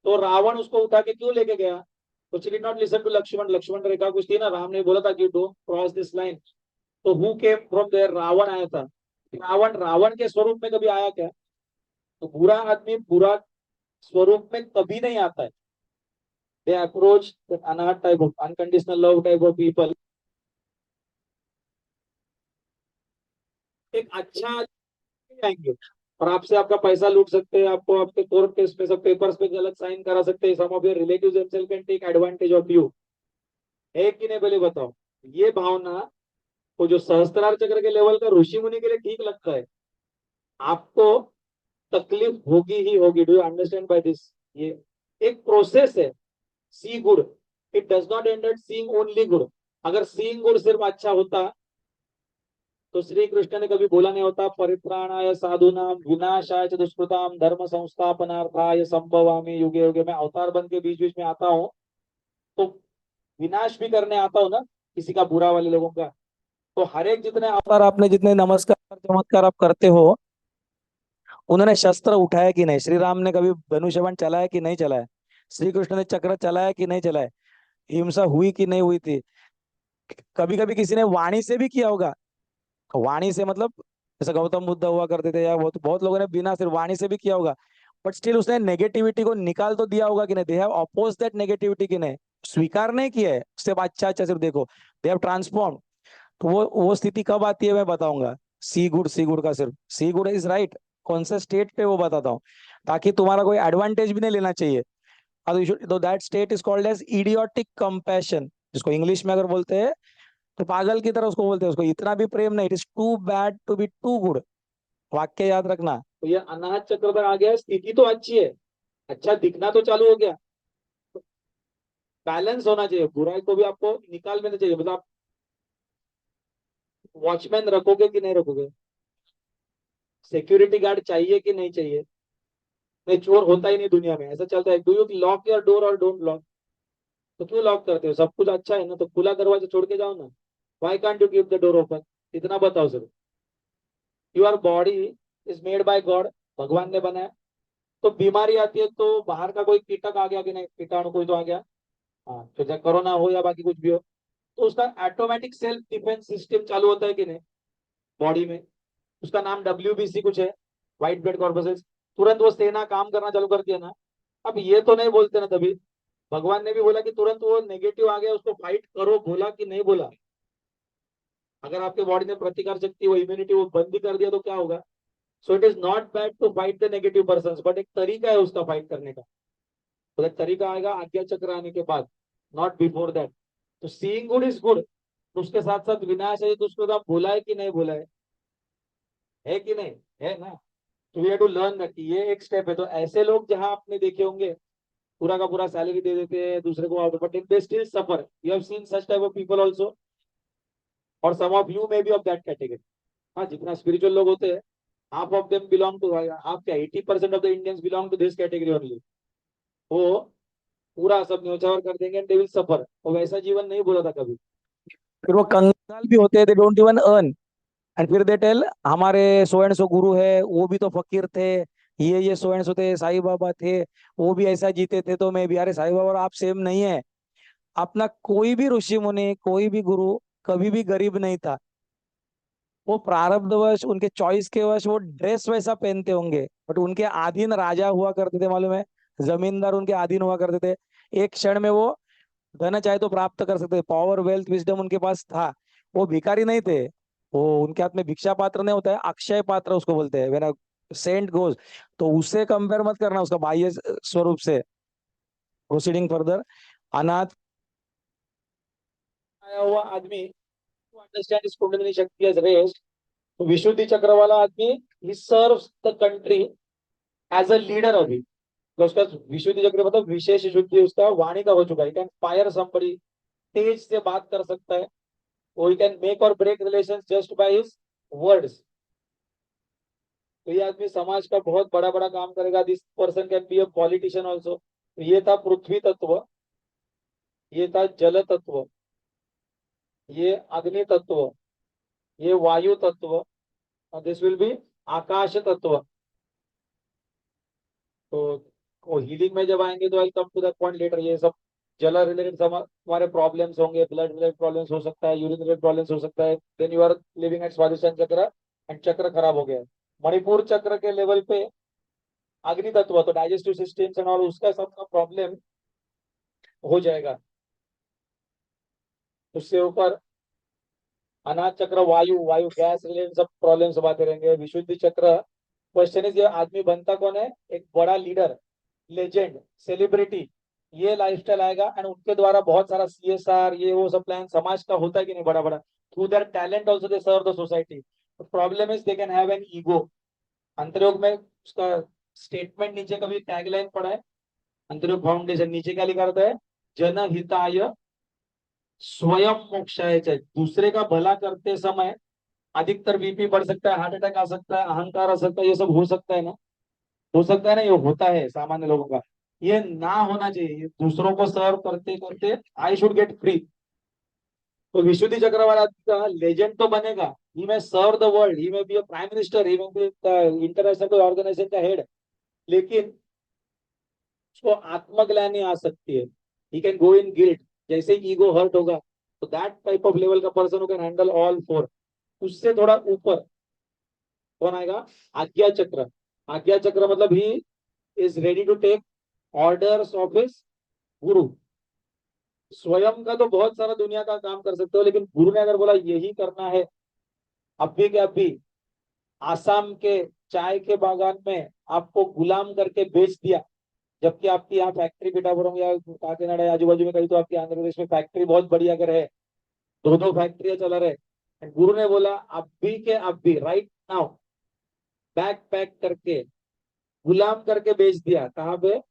तो रावण उसको उठा के क्यों लेके गया? तो she did not listen to Lakshman, Lakshman Rekha कुछ थी ना, राम ने बोला था कि डोंट क्रॉस दिस लाइन। तो who came from there, Ravan आया था। रावण रावण के स्वरूप में कभी आया क्या? तो बुरा आदमी बुरा स्वरूप में कभी नहीं आता है। They approach Anahata type of unconditional love type of people, एक अच्छा आएंगे और आपसे आपका पैसा लूट सकते हैं, आपको आपके कोर्ट केस में सब पेपर्स पे गलत साइन करा सकते हैं। Some of your relatives themselves can take advantage of you, है कि नहीं? पहले बताओ। ये भावना को जो सहस्त्रार चक्र के लेवल का ऋषि मुनि के लिए ठीक लगता है, आपको तकलीफ होगी ही होगी। Do you understand by this? ये एक प्रोसेस है, see good, it does not end at seeing only good. अगर सीइंग गुड सिर्फ अच्छा होता तो श्री कृष्ण ने कभी बोला नहीं होता परित्राणाय साधुनाम विनाशाय च दुष्कृताम धर्म संस्थापनार्थाय संभवामि युगे युगे। मैं अवतार बन के बीच बीच में आता हूँ तो विनाश भी करने आता हूँ ना किसी का, बुरा वाले लोगों का। तो हर एक जितने अवतार आपने, जितने नमस्कार चमत्कार आप करते हो, उन्होंने शस्त्र उठाया कि नहीं? श्री राम ने कभी धनुष्य बाण चलाया कि नहीं चलाया? श्री कृष्ण ने चक्र चलाया कि नहीं चलाया? हिंसा हुई कि नहीं हुई थी? कभी कभी किसी ने वाणी से भी किया होगा। वाणी से मतलब जैसे गौतम बुद्ध हुआ करते थे, या बहुत बहुत लोगों ने बिना सिर्फ वाणी से भी किया होगा, बट स्टिल उसने नेगेटिविटी को निकाल तो दिया होगा कि नहीं? They have oppose that negativity कि नहीं? स्वीकार नहीं किया है, सिर्फ अच्छा अच्छा सिर्फ देखो, दे हैव ट्रांसफॉर्म। तो वो स्थिति कब आती है मैं बताऊंगा। सी गुड का सिर्फ सी गुड इज राइट, कौन से स्टेट पे वो बताता हूँ, ताकि तुम्हारा कोई एडवांटेज भी नहीं लेना चाहिए। तो that state is called as idiotic compassion, जिसको इंग्लिश में अगर बोलते हैं तो पागल की तरह उसको बोलते हैं। उसको इतना भी प्रेम नहीं, it is too bad to be too good. वाक्य याद रखना। तो ये अनाहत चक्र पर आ गया, स्थिति तो अच्छी है, अच्छा दिखना तो चालू हो गया। बैलेंस होना चाहिए, बुराई को भी आपको निकाल देना चाहिए। मतलब आप वॉचमैन रखोगे कि नहीं रखोगे, सिक्योरिटी गार्ड चाहिए कि नहीं चाहिए? नहीं, चोर होता ही नहीं दुनिया में, ऐसा चलता है। Do you lock your door और डोंट लॉक? तो क्यों लॉक करते हो? सब कुछ अच्छा है ना, तो खुला दरवाजा छोड़ के जाओ ना। Why can't you keep the door open? इतना बताओ sir. Your body is made by God, भगवान ने बनाया। तो बीमारी आती है तो बाहर का कोई कीटक आ गया कि नहीं, कीटाणु कोई तो आ गया, हाँ, तो चाहे कोरोना हो या बाकी कुछ भी हो, तो उसका ऑटोमेटिक सेल्फ डिफेंस सिस्टम चालू होता है कि नहीं बॉडी में? उसका नाम WBC कुछ है, व्हाइट ब्लड कॉर्पसेस। तुरंत वो सेना काम करना चालू करती है ना। अब ये तो नहीं बोलते ना, तभी भगवान ने भी बोला कि तुरंत वो नेगेटिव आ गया उसको फाइट करो, बोला कि नहीं बोला? अगर आपके बॉडी में प्रतिकार शक्ति, वो इम्यूनिटी वो बंद भी कर दिया तो क्या होगा? So it is not bad to fight the negative person, but एक तरीका है उसका फाइट करने का। तो एक तरीका आएगा आज्ञा चक्र आने के बाद, नॉट बिफोर दैट। तो सीइंग गुड इज गुड, उसके साथ साथ विनाश है तो उसको तो आप बोला है कि नहीं बोला है कि नहीं? है ना। तो we have to learn that, ये एक स्टेप है। तो ऐसे लोग जहां आपने देखे होंगे पूरा का पूरा सैलरी दे देते हैं दूसरे को out, but they still suffer. You have seen such type of people also, और some of you may be of that category. हाँ, जितना स्पिरिचुअल लोग होते हैं, half of them belong to, half क्या, 80% of the Indians belong to this category only. वो पूरा सब न्योछावर कर देंगे एंड दे विल सफर। और वैसा जीवन नहीं बोला था कभी। फिर वो कंगाल भी होते हैं, they don't even earn, and फिर दे टेल हमारे सो एंड सो गुरु है, वो भी तो फकीर थे, ये सो एंड सो थे, साईं बाबा थे, वो भी ऐसा जीते थे, तो मैं भी। अरे साईं बाबा और आप सेम नहीं है। अपना कोई भी ऋषि मुनि, कोई भी गुरु कभी भी गरीब नहीं था। वो प्रारब्धवश, उनके चॉइस के वश वो ड्रेस वैसा पहनते होंगे, बट उनके अधीन राजा हुआ करते थे, मालूम है? जमींदार उनके अधीन हुआ करते थे। एक क्षण में वो धन चाहे तो प्राप्त कर सकते थे, पावर वेल्थ विजडम उनके पास था। वो भिखारी नहीं थे। वो उनके हाथ में भिक्षा पात्र नहीं होता है, अक्षय पात्र उसको बोलते हैं। व्हेन सेंट गोज, तो उससे कंपेयर मत करना उसका बाह्य स्वरूप से। प्रोसीडिंग फर्दर, अनाथ आया हुआ आदमी टू अंडरस्टैंड इस कुंडलिनी शक्ति एज रेस्ट, तो विशुद्धि चक्र वाला आदमी ही serves the country as a leader. अभी तो उसका विशुद्धि चक्र मतलब विशेष शुद्धि उसका वाणी का हो चुका है। कैन फायर समबडी, तेज से बात कर सकता है। वो he can make or break relation just by his words. तो ये आदमी समाज का बहुत बड़ा बड़ा काम करेगा। This person can be a politician also. ये था पृथ्वी तत्व, ये था जल तत्व, ये अग्नि तत्व, ये वायु तत्व, और दिस विल बी आकाश तत्व। तो हीलिंग में जब आएंगे तो I come to that point later. ये सब जल रिलेटेड सब हमारे प्रॉब्लम्स होंगे, ब्लड रिलेटेड प्रॉब्लम्स हो सकता है, यूरिन रिलेटेड प्रॉब्लम्स हो सकता है। Then you are living at Swadhisthana chakra and चक्र खराब हो गया है। मणिपुर चक्र के लेवल पे अग्नि तत्व, तो डाइजेस्टिव सिस्टम्स एंड और उसका सबका प्रॉब्लम हो जाएगा। उससे ऊपर अनाज चक्र वायु, वायु गैस रिलेटेड सब प्रॉब्लम्स आते रहेंगे। विशुद्धि चक्र, क्वेश्चन इज ये आदमी बनता कौन है? एक बड़ा लीडर, लेजेंड, सेलिब्रिटी, ये लाइफस्टाइल आएगा। एंड उनके द्वारा बहुत सारा CSR ये वो सब प्लान समाज का होता है कि नहीं, बड़ा बड़ा। Through their talent also they serve the society. Problem is they can have an ego. Antaryog में उसका स्टेटमेंट नीचे कभी टैगलाइन पढ़ा है, अंतर्योग फाउंडेशन नीचे क्या लिखा रहता है, जनहिताय स्वयं मोक्षाय च। दूसरे का भला करते समय अधिकतर बीपी बढ़ सकता है, हार्ट अटैक आ सकता है, अहंकार आ सकता है, ये सब हो सकता है ना, हो सकता है ना, ये होता है सामान्य लोगों का। ये ना होना चाहिए। ये दूसरों को सर्व करते करते आई शुड गेट फ्री। तो विशुद्धि चक्र वाला का लेजेंड तो बनेगा, ही में सर्व द वर्ल्ड, ही में बी अ प्राइम मिनिस्टर, ही में बी इंटरनेशनल ऑर्गेनाइजेशन का हेड, लेकिन उसको आत्मग्लानि आ सकती है, he can go in guilt, जैसे ही ईगो हर्ट होगा, तो दैट टाइप ऑफ लेवल का person who can handle all four. उससे थोड़ा ऊपर कौन आएगा, आज्ञा चक्र। आज्ञा चक्र मतलब he is ready to take orders of his guru. स्वयं का तो बहुत सारा दुनिया का काम कर सकते हो, लेकिन गुरु ने अगर बोला यही करना है, अभी के अभी आसाम के चाय के बागान में आपको गुलाम करके बेच दिया, जबकि आपकी यहाँ फैक्ट्री पिठापुरम या काकीनाडा या आजू बाजू में कहीं तो आपके आंध्र प्रदेश में फैक्ट्री बहुत बड़ी अगर है, दो दो फैक्ट्रियां चला रहे, and गुरु ने बोला अभी के अभी राइट नाउ बैग पैक करके गुलाम करके बेच दिया, कहाँ पे,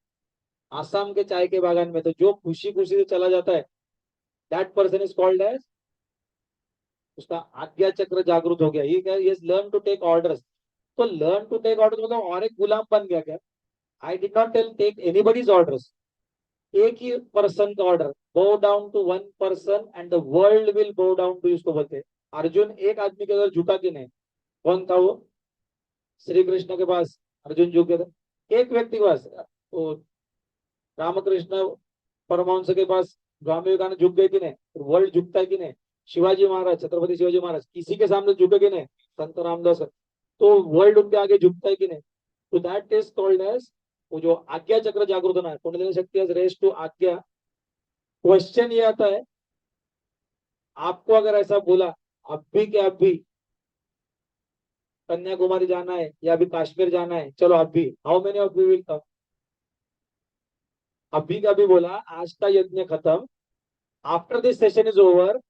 आसाम के चाय के बागान में। तो जो खुशी खुशी से चला जाता है, that person is called as, उसका आज्ञा चक्र जागृत हो गया, ये क्या, ये लर्न टू टेक ऑर्डर्स। तो लर्न टू टेक ऑर्डर्स मतलब और एक गुलाम बन गया क्या, I did not tell take anybody's orders, एक ही पर्सन का order, bow down to one person and the world will bow down to, इसको बोलते हैं। अर्जुन एक आदमी के अंदर झुका कि नहीं, कौन था वो, श्री कृष्ण के पास अर्जुन झुके थे, एक व्यक्ति के पास, वो रामकृष्ण परमहंस के पास स्वामी विवेकानंद झुक गए कि नहीं, वर्ल्ड झुकता है कि नहीं, शिवाजी महाराज, छत्रपति शिवाजी महाराज किसी के सामने झुके कि नहीं, संत रामदास, तो वर्ल्ड उनके आगे झुकता है कि नहीं। तो दैट इज कॉल्ड एज, वो जो आज्ञा चक्र जागृत होना है, कुंडलिनी शक्ति एज रेस टू आज्ञा। क्वेश्चन ये आता है, आपको अगर ऐसा बोला अभी के अभी कन्याकुमारी जाना है या अभी कश्मीर जाना है, चलो अभी, how many of you will come, अभी का भी बोला, आज का यज्ञ खत्म, after this session is over,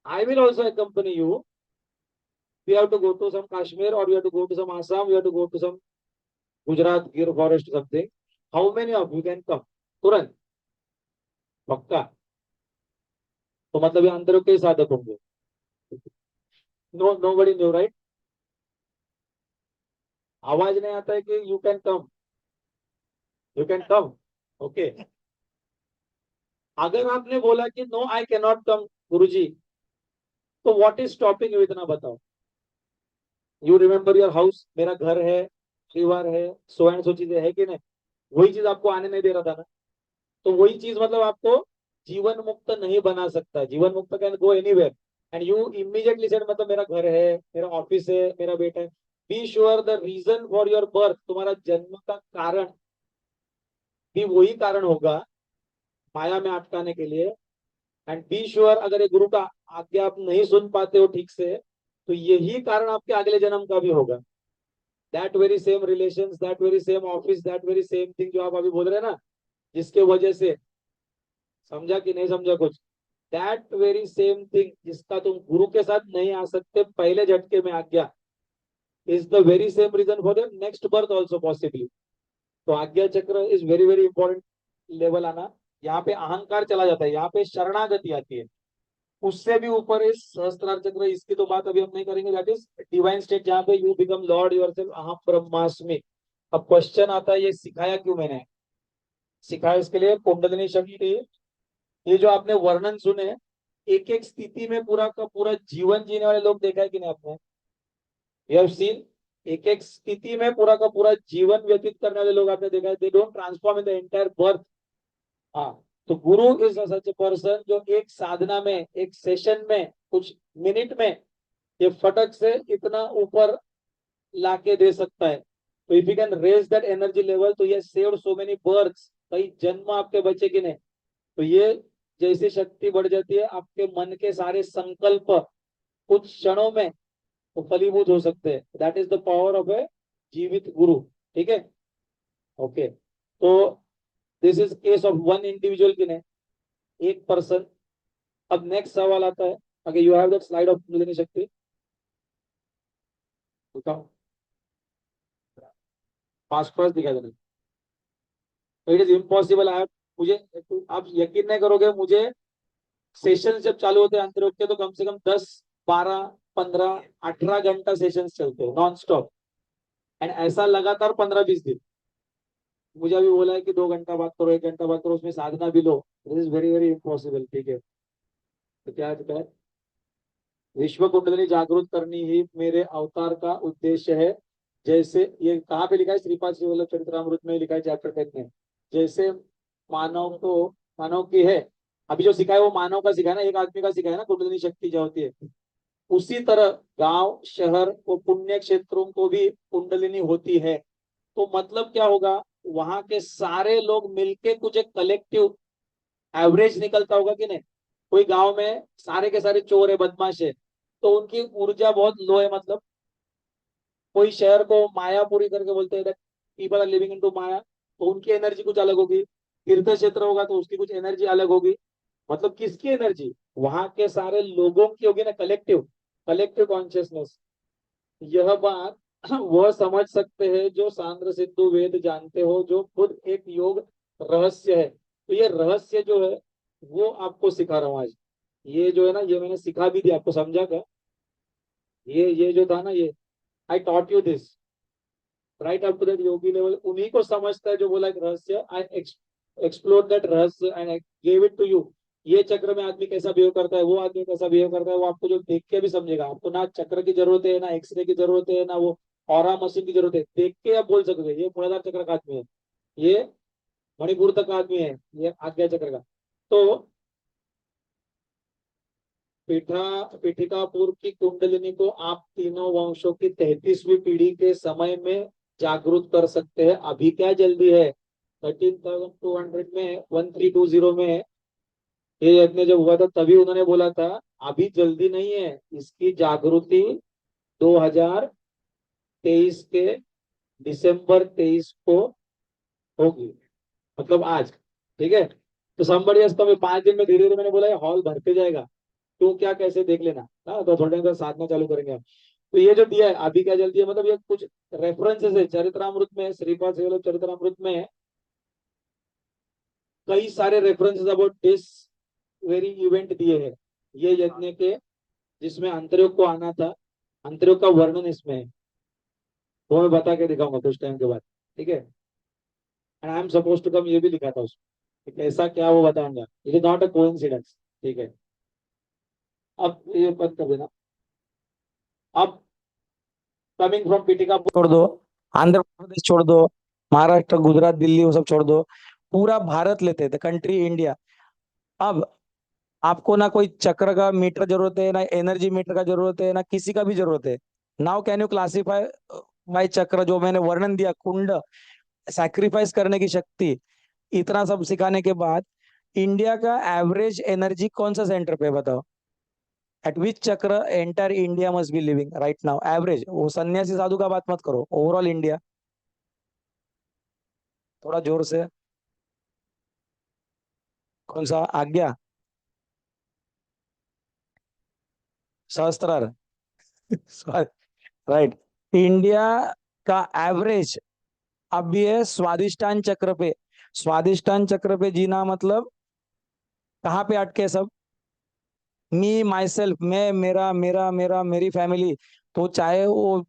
I will also accompany you. We have to go to some Kashmir, or we have to go to some Assam, we have to go to some Gujarat, Gir forest, something. How many of you can come? तुरंत, पक्का। तो मतलब ये अंतरों के साधक होंगे। No बडी new right, आवाज नहीं आता है कि you can come, you can come, okay. अगर आपने बोला कि no I can not come Guruji, तो व्हाट इज स्टॉपिंग यू, इतना बताओ। यू रिमेम्बर योर हाउस, मेरा घर है, परिवार है, सो एंड सो चीजें है कि नहीं, वही चीज आपको आने नहीं दे रहा था ना। तो वही चीज मतलब आपको जीवन मुक्त नहीं बना सकता। जीवन मुक्त can go anywhere and you immediately said, मतलब मेरा घर है, मेरा ऑफिस है, मेरा बेटा है। Be sure the reason for your birth, तुम्हारा जन्म का कारण भी वही कारण होगा माया में अटकाने के लिए। एंड बी श्योर, अगर ये गुरु का आज्ञा आप नहीं सुन पाते हो ठीक से, तो यही कारण आपके अगले जन्म का भी होगा। That very same relation, that very same office, that very same thing जो आप अभी बोल रहे हैं ना, जिसके वजह से, समझा कि नहीं समझा कुछ, दैट वेरी सेम थिंग जिसका तुम गुरु के साथ नहीं आ सकते पहले झटके में आज्ञा, is the very same reason for the next birth also possibly. तो आज्ञा चक्र is very very important level आना। यहाँ पे अहंकार चला जाता है, यहाँ पे शरणागति आती है। उससे भी ऊपर इस सहस्त्रार चक्र, इसकी तो बात अभी हम नहीं करेंगे, दैट इज डिवाइन स्टेट, जहाँ पे यू बिकम लॉर्ड योरसेल्फ, अहम ब्रह्मास्मि। अब क्वेश्चन आता है, ये सिखाया क्यों मैंने, सिखाया इसके लिए कुंडलिनी शक्ति, ये जो आपने वर्णन सुने, एक एक स्थिति में पूरा का पूरा जीवन जीने वाले लोग देखा है कि नहीं आपने, यू हैव सीन, एक एक स्थिति में पूरा का पूरा जीवन व्यतीत करने वाले लोग आपने देखा है, they don't transform in the entire birth. हाँ, तो गुरु इज सच ए पर्सन जो एक साधना में, एक सेशन में, कुछ मिनट में ये फटक से इतना ऊपर लाके दे सकता है। तो if you can raise that energy level, तो ये सेव्ड सो मेनी बर्थ्स, कई जन्म आपके बचे कि नहीं। तो ये जैसी शक्ति बढ़ जाती है, आपके मन के सारे संकल्प कुछ क्षणों में वो फलीभूत हो सकते हैं। That is the power of a जीवित गुरु। ठीक है, ओके। तो this is case of one individual की नहीं, एक पर्सन। अब नेक्स्ट सवाल आता है, अगर you have that slide of kundalini शक्ति, दिखाओ, फास्ट फास्ट दिखा देना। It is impossible. मुझे, आप यकीन नहीं करोगे, मुझे सेशन जब चालू होते हैं अंतरोग के तो कम से कम 10, 12, 15, 18 घंटा सेशन चलते हैं नॉन स्टॉप। एंड ऐसा लगातार 15-20 दिन। मुझे अभी बोला है कि 2 घंटा बात करो, 1 घंटा बात करो, उसमें साधना भी लो। This is very very impossible. ठीक है, तो क्या है, विश्व कुंडली जागृत करनी ही मेरे अवतार का उद्देश्य है। जैसे ये कहाँ पे लिखा है, श्रीपाद श्री वल्लभ चरितमृत में लिखा है चैप्टर 10 में। जैसे मानव को, मानव की है, अभी जो सिखाया वो मानव का सिखाया ना, एक आदमी का सिखाया ना कुंडलिनी शक्ति जो होती है। उसी तरह गांव शहर और पुण्य क्षेत्रों को भी कुंडलिनी होती है। तो मतलब क्या होगा, वहां के सारे लोग मिलके कुछ एक कलेक्टिव एवरेज निकलता होगा कि नहीं। कोई गांव में सारे के सारे चोर है, बदमाश है, तो उनकी ऊर्जा बहुत लो है। मतलब कोई शहर को मायापुरी करके बोलते हैं, पीपल आर लिविंग इनटू माया, तो उनकी एनर्जी कुछ अलग होगी। तीर्थ क्षेत्र होगा तो उसकी कुछ एनर्जी अलग होगी। मतलब किसकी एनर्जी, वहां के सारे लोगों की होगी ना, कलेक्टिव, कलेक्टिव कॉन्शियसनेस। यह बात वह समझ सकते हैं जो सांद्र सिद्धू वेद जानते हो, जो खुद एक योग रहस्य है। तो ये रहस्य जो है वो आपको सिखा रहा हूँ आज। ये जो है ना, ये मैंने सिखा भी दिया आपको, समझा क्या। ये जो था ना, ये I taught you this right up to that yogi level. उन्हीं को समझता है जो बोला एक रहस्य, I explore that rahasya and I gave it to you. ये चक्र में आदमी कैसा बिहेव करता है, वो आदमी कैसा बिहेव करता है, वो आपको जो देख के भी समझेगा। आपको ना चक्र की जरूरत है, ना एक्सरे की जरूरत है, ना वो ऑरा मशीन की जरूरत है। देख के आप बोल सकते ये मूलाधार चक्र का आदमी है, ये मणिपुर तक का आदमी है, ये आज्ञा चक्र का। तो पीठिकापुर की कुंडलिनी को आप तीनों वंशों की 33वीं पीढ़ी के समय में जागृत कर सकते हैं। अभी क्या जल्दी है, 13,200 में, 1320 में ये यज्ञ जब हुआ था तभी उन्होंने बोला था अभी जल्दी नहीं है, इसकी जागृति 2023 के दिसंबर 23 को होगी, मतलब आज। ठीक है, तो somebody has come, 5 दिन में धीरे धीरे मैंने बोला हॉल भरते जाएगा। क्यों क्या कैसे देख लेना ना, तो थोड़े देर साधना चालू करेंगे हम। तो ये जो दिया है अभी क्या जल्दी है, मतलब ये कुछ रेफरेंसेस है चरित्रामृत में, श्रीपाद श्री वल्लभ चरित्रामृत में कई सारे references about this very event दिए हैं। ये यज्ञ के जिसमें अंतरिक्ष को आना था, अंतरिक्ष का वर्णन इसमें है, वो मैं बता के दिखाऊंगा कुछ टाइम के बाद। ठीक है, and I am suppose to come, ये भी लिखा था उसमें, कैसा क्या वो बताऊंगा। It is not a coincidence. ठीक है, अब ये बंद कर देना। अब कमिंग फ्रॉम पीटिका छोड़ दो, आंध्र प्रदेश छोड़ दो, महाराष्ट्र गुजरात दिल्ली वो सब छोड़ दो, पूरा भारत लेते थे, कंट्री इंडिया। अब आपको ना कोई चक्र का मीटर जरूरत है, ना एनर्जी मीटर का जरूरत है, ना किसी का भी जरूरत है। Now can you classify by chakra, जो मैंने वर्णन दिया, कुंड, सैक्रिफाइस करने की शक्ति, इतना सब सिखाने के बाद इंडिया का एवरेज एनर्जी कौन सा सेंटर पे है बताओ। एट विच चक्र entire India must be living right now, average. वो सन्यासी साधु का बात मत करो, ओवरऑल इंडिया। थोड़ा जोर से, कौन सा आज्ञा, सहस्त्रार राइट। इंडिया का एवरेज अब भी है स्वादिष्टान चक्र पे। स्वादिष्टान चक्र पे जीना मतलब कहाँ पे अटके सब, मी माई सेल्फ, मैं, मेरा मेरा मेरा मेरी फैमिली। तो चाहे वो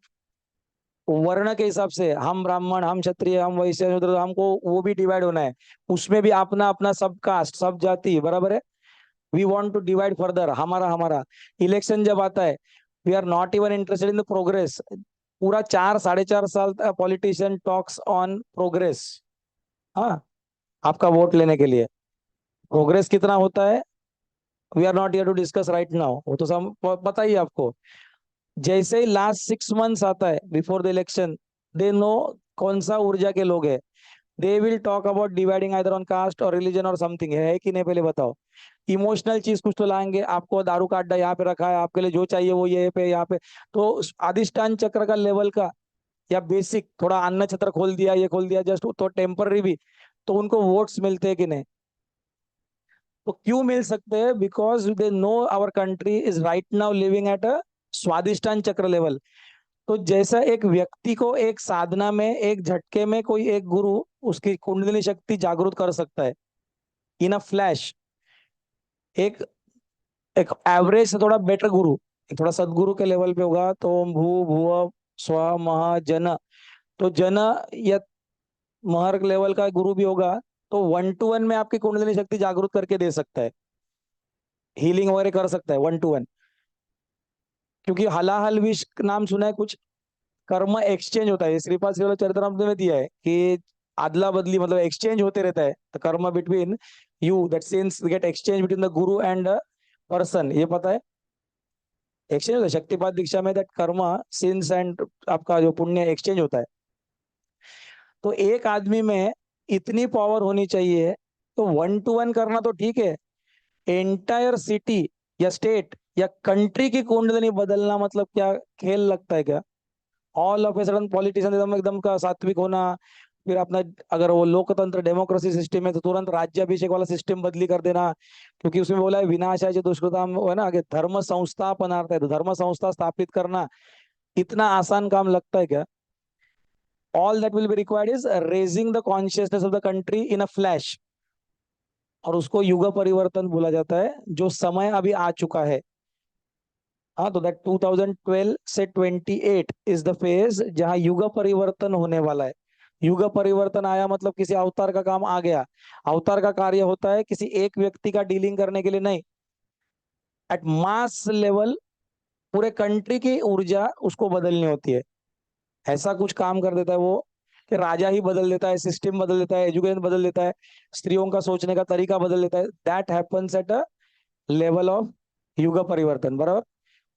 वर्ण के हिसाब से, हम ब्राह्मण, हम क्षत्रिय, हम वैश्य, शूद्र, हमको वो भी डिवाइड होना है। उसमें भी अपना अपना सब कास्ट, सब जाति बराबर है। We want to divide further, हमारा हमारा। इलेक्शन जब आता है, we are not even interested in the progress. पूरा 4 साढ़े 4 साल पॉलिटिशियन टॉक्स ऑन प्रोग्रेस। हाँ, आपका वोट लेने के लिए प्रोग्रेस कितना होता है, we are not here to discuss right now, वो तो सब पता ही है आपको। जैसे ही लास्ट 6 मंथ्स आता है before the election, they know कौन सा ऊर्जा के लोग हैं। They will talk about dividing either on caste और रिलीजन और समथिंग, है कि नहीं पहले बताओ। इमोशनल चीज कुछ तो लाएंगे, आपको दारू का अड्डा यहाँ पे रखा है, आपके लिए जो चाहिए वो ये पे यहाँ पे। तो अधिष्ठान चक्र का लेवल का, या बेसिक थोड़ा अन्न छत्र खोल दिया, ये खोल दिया जस्ट, तो टेम्पररी भी, तो उनको वोट्स मिलते हैं कि नहीं। तो क्यों मिल सकते हैं, because they know our country is right now living at a Swadhisthana chakra level. तो जैसा एक व्यक्ति को एक साधना में एक झटके में कोई एक गुरु उसकी कुंडलिनी शक्ति जागृत कर सकता है इन अ फ्लैश। एक एक एवरेज से थोड़ा बेटर गुरु, एक थोड़ा सदगुरु के लेवल पे होगा तो ओम भू भुव स्व महा जन, तो जन या महर लेवल का गुरु भी होगा तो 1 to 1 में आपकी कुंडलिनी शक्ति जागृत करके दे सकता है, हीलिंग वगैरह कर सकता है 1 to 1। क्योंकि हलाहल विष नाम सुना है कुछ, कर्म एक्सचेंज होता है, श्रीपाद श्रीवल्लभ चरितमृत में दिया है कि अदला बदली मतलब एक्सचेंज होते रहता है, the karma between you, that since get exchange between the guru and person, ये पता है एक्सचेंज होता है शक्तिपात दीक्षा में, दैट कर्म सिंस एंड आपका जो पुण्य एक्सचेंज होता है। तो एक आदमी में इतनी पावर होनी चाहिए, तो 1 to 1 करना तो ठीक है, एंटायर सिटी या स्टेट या कंट्री की कुंडलिनी बदलना मतलब क्या खेल लगता है क्या? All of a sudden politician एकदम एकदम का सात्विक होना, फिर अपना अगर वो लोकतंत्र डेमोक्रेसी सिस्टम है तो तुरंत राज्याभिषेक वाला सिस्टम बदली कर देना, क्योंकि उसमें बोला है विनाशाय दुष्कृताम, वो है ना, आगे धर्म संस्थापनार्थ है, तो धर्म संस्था स्थापित करना इतना आसान काम लगता है क्या? All that will be required is raising the consciousness of the country in a flash, और उसको युग परिवर्तन बोला जाता है, जो समय अभी आ चुका है। हाँ, तो दैट 2012 से 28 इज द फेज जहां युग परिवर्तन होने वाला है। युग परिवर्तन आया मतलब किसी अवतार का काम आ गया। अवतार का कार्य होता है किसी एक व्यक्ति का डीलिंग करने के लिए नहीं, एट मास लेवल पूरे कंट्री की ऊर्जा उसको बदलनी होती है। ऐसा कुछ काम कर देता है वो कि राजा ही बदल देता है, सिस्टम बदल देता है, एजुकेशन बदल देता है, स्त्रियों का सोचने का तरीका बदल देता है। That happens at a level of युग परिवर्तन, बराबर।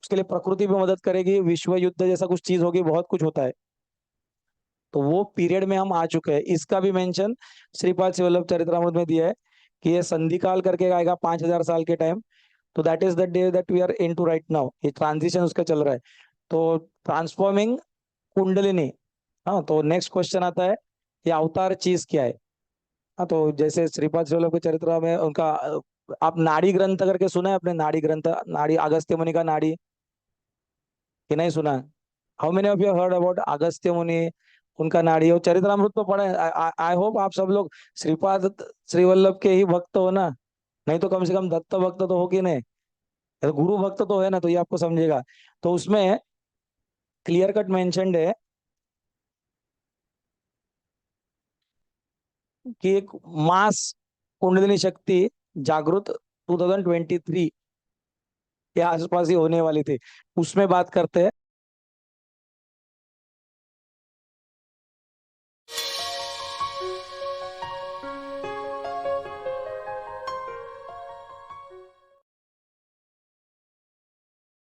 उसके लिए प्रकृति भी मदद करेगी, विश्व युद्ध जैसा कुछ चीज होगी, बहुत कुछ होता है। तो वो पीरियड में हम आ चुके हैं। इसका भी मेंशन श्रीपाद शिवल्लभ चरितमृत में दिया है कि ये संधि काल करके आएगा 5000 साल के टाइम। तो that is the day that we are in to right now, ये ट्रांजिशन उसका चल रहा है। तो ट्रांसफॉर्मिंग कुंडलिनी। हाँ, तो नेक्स्ट क्वेश्चन आता है ये अवतार चीज क्या है? हाँ, तो जैसे श्रीपाद शिवल्लभ के चरित्र में उनका आप नाड़ी ग्रंथ करके सुना है अपने? नाड़ी ग्रंथ, नाड़ी अगस्त्य मुनि का नाड़ी, कि नहीं सुना? How many of you heard about Agastya मुनि, उनका नाड़ी और चरितमृत तो पढ़े। आई होप आप सब लोग श्रीपाद श्रीवल्लभ के ही भक्त हो ना, नहीं तो कम से कम दत्त भक्त तो हो कि नहीं, तो गुरु भक्त तो है ना, तो ये आपको समझेगा। तो उसमें क्लियर कट मेंशन्ड है कि एक मास कुंडलिनी शक्ति जागृत 2023 के आसपास ही होने वाली थी, उसमें बात करते हैं।